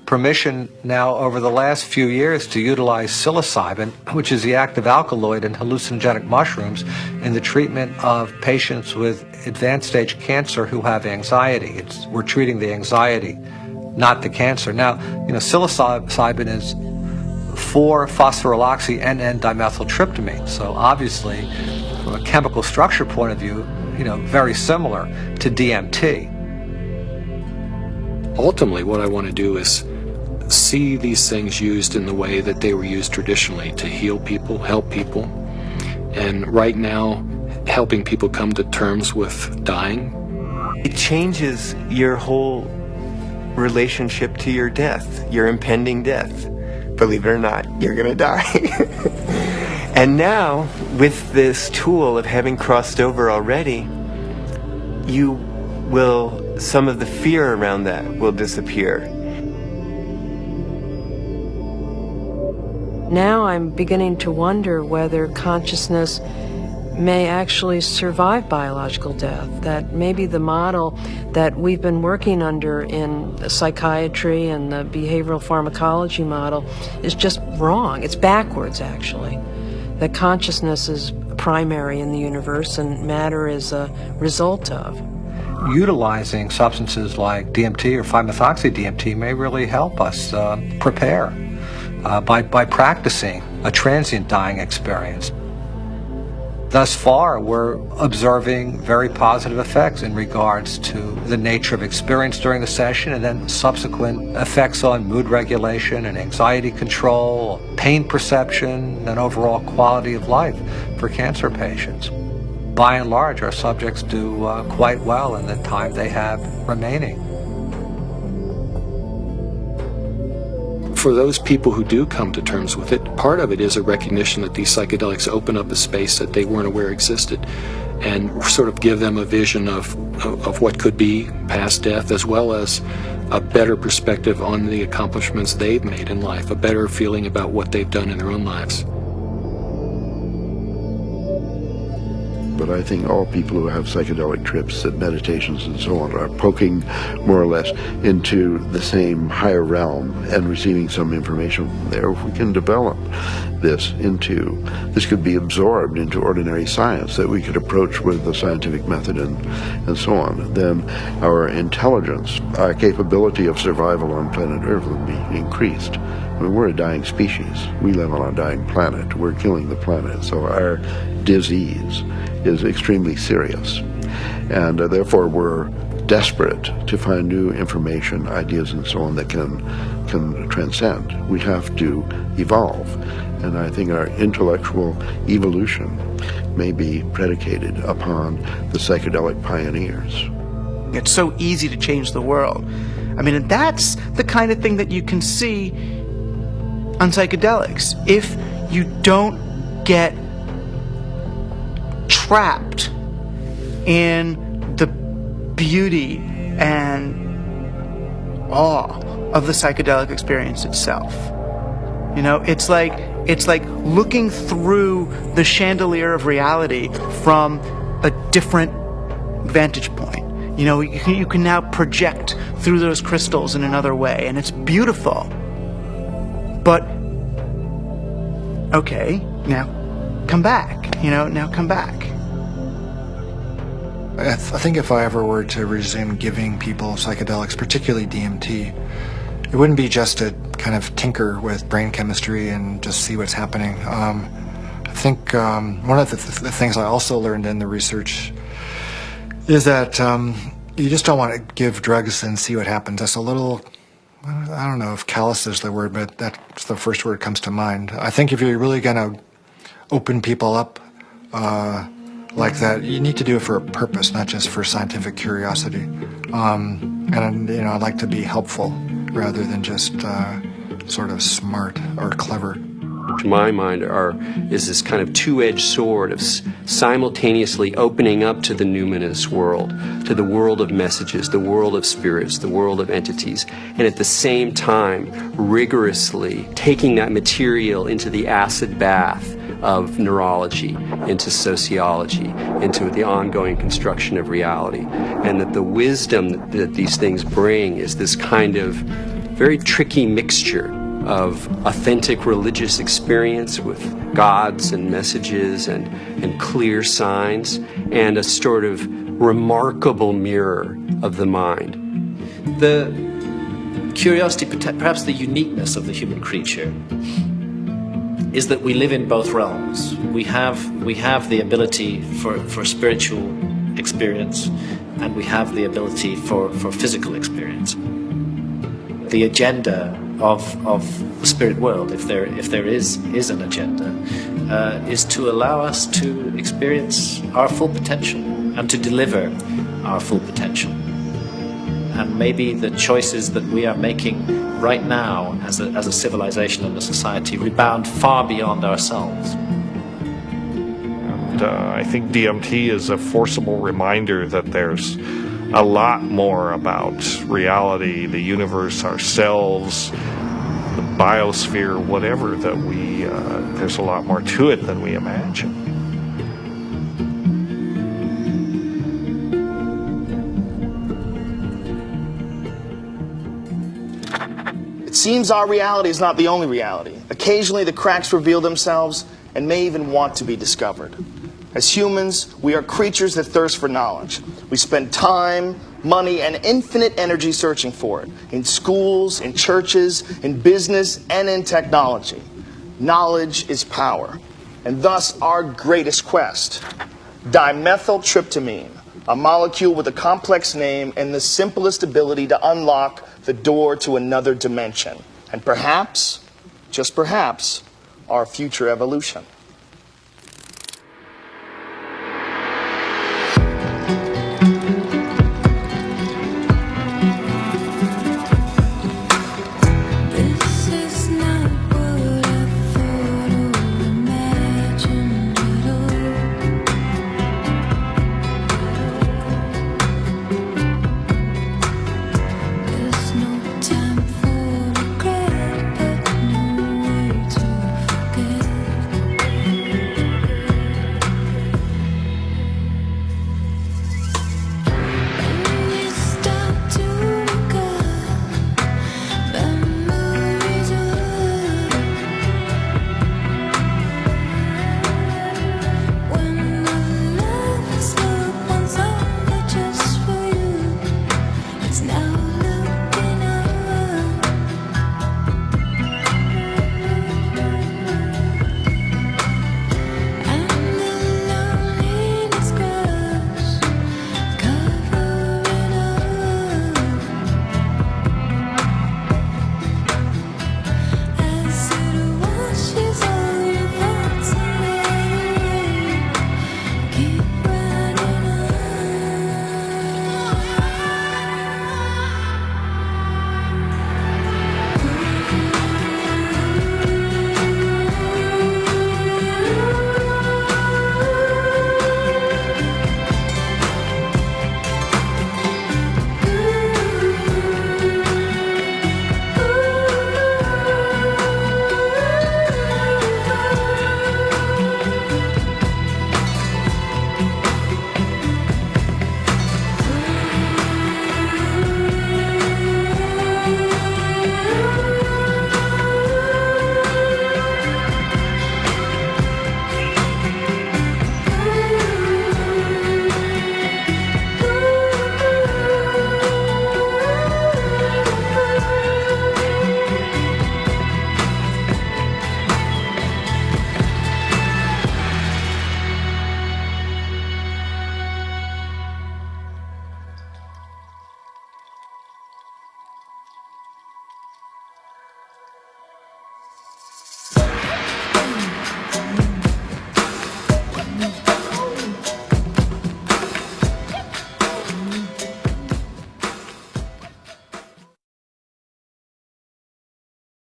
permission now over the last few years to utilize psilocybin, which is the active alkaloid in hallucinogenic mushrooms, in the treatment of patients with advanced stage cancer who have anxiety. We're treating the anxiety, not the cancer. Now, psilocybin is 4-phosphoryloxy-NN-dimethyltryptamine. So obviously, from a chemical structure point of view, very similar to DMT. Ultimately, what I want to do is see these things used in the way that they were used traditionally, to heal people, help people. And right now, helping people come to terms with dying. It changes your whole relationship to your death, your impending death. Believe it or not, you're going to die. And now, with this tool of having crossed over already, some of the fear around that will disappear. Now I'm beginning to wonder whether consciousness may actually survive biological death, that maybe the model that we've been working under in psychiatry and the behavioral pharmacology model is just wrong. It's backwards, actually. That consciousness is primary in the universe and matter is a result of. Utilizing substances like DMT or 5-methoxy-DMT may really help us prepare by practicing a transient dying experience. Thus far, we're observing very positive effects in regards to the nature of experience during the session and then subsequent effects on mood regulation and anxiety control, pain perception, and overall quality of life for cancer patients. By and large, our subjects do quite well in the time they have remaining. For those people who do come to terms with it, part of it is a recognition that these psychedelics open up a space that they weren't aware existed and sort of give them a vision of what could be past death, as well as a better perspective on the accomplishments they've made in life, a better feeling about what they've done in their own lives. But I think all people who have psychedelic trips and meditations and so on are poking more or less into the same higher realm and receiving some information from there. If we can develop this could be absorbed into ordinary science that we could approach with the scientific method and so on, then our intelligence, our capability of survival on planet Earth would be increased. I mean, we're a dying species. We live on a dying planet. We're killing the planet. So our disease is extremely serious. And therefore, we're desperate to find new information, ideas, and so on that can transcend. We have to evolve. And I think our intellectual evolution may be predicated upon the psychedelic pioneers. It's so easy to change the world. I mean, and that's the kind of thing that you can see on psychedelics. If you don't get trapped in the beauty and awe of the psychedelic experience itself. You know, it's like looking through the chandelier of reality from a different vantage point. You know, you can now project through those crystals in another way, and it's beautiful. But, okay, now come back, now come back. I think if I ever were to resume giving people psychedelics, particularly DMT, it wouldn't be just to kind of tinker with brain chemistry and just see what's happening. I think one of the things I also learned in the research is that you just don't want to give drugs and see what happens. That's a little, I don't know if callous is the word, but that's the first word that comes to mind. I think if you're really going to open people up like that, you need to do it for a purpose, not just for scientific curiosity. And I'd like to be helpful rather than just sort of smart or clever. To my mind, is this kind of two-edged sword of simultaneously opening up to the numinous world, to the world of messages, the world of spirits, the world of entities, and at the same time rigorously taking that material into the acid bath of neurology, into sociology, into the ongoing construction of reality. And that the wisdom that these things bring is this kind of very tricky mixture of authentic religious experience with gods and messages and clear signs, and a sort of remarkable mirror of the mind. The curiosity, perhaps the uniqueness of the human creature, is that we live in both realms. We have the ability for spiritual experience, and we have the ability for physical experience. The agenda of the spirit world, if there is an agenda, is to allow us to experience our full potential and to deliver our full potential. And maybe the choices that we are making right now as a civilization and a society rebound far beyond ourselves. And I think DMT is a forcible reminder that there's a lot more about reality, the universe, ourselves, the biosphere, whatever, that there's a lot more to it than we imagine. It seems our reality is not the only reality. Occasionally the cracks reveal themselves and may even want to be discovered. As humans, we are creatures that thirst for knowledge. We spend time, money, and infinite energy searching for it, in schools, in churches, in business, and in technology. Knowledge is power, and thus our greatest quest. Dimethyltryptamine, a molecule with a complex name and the simplest ability to unlock the door to another dimension, and perhaps, just perhaps, our future evolution.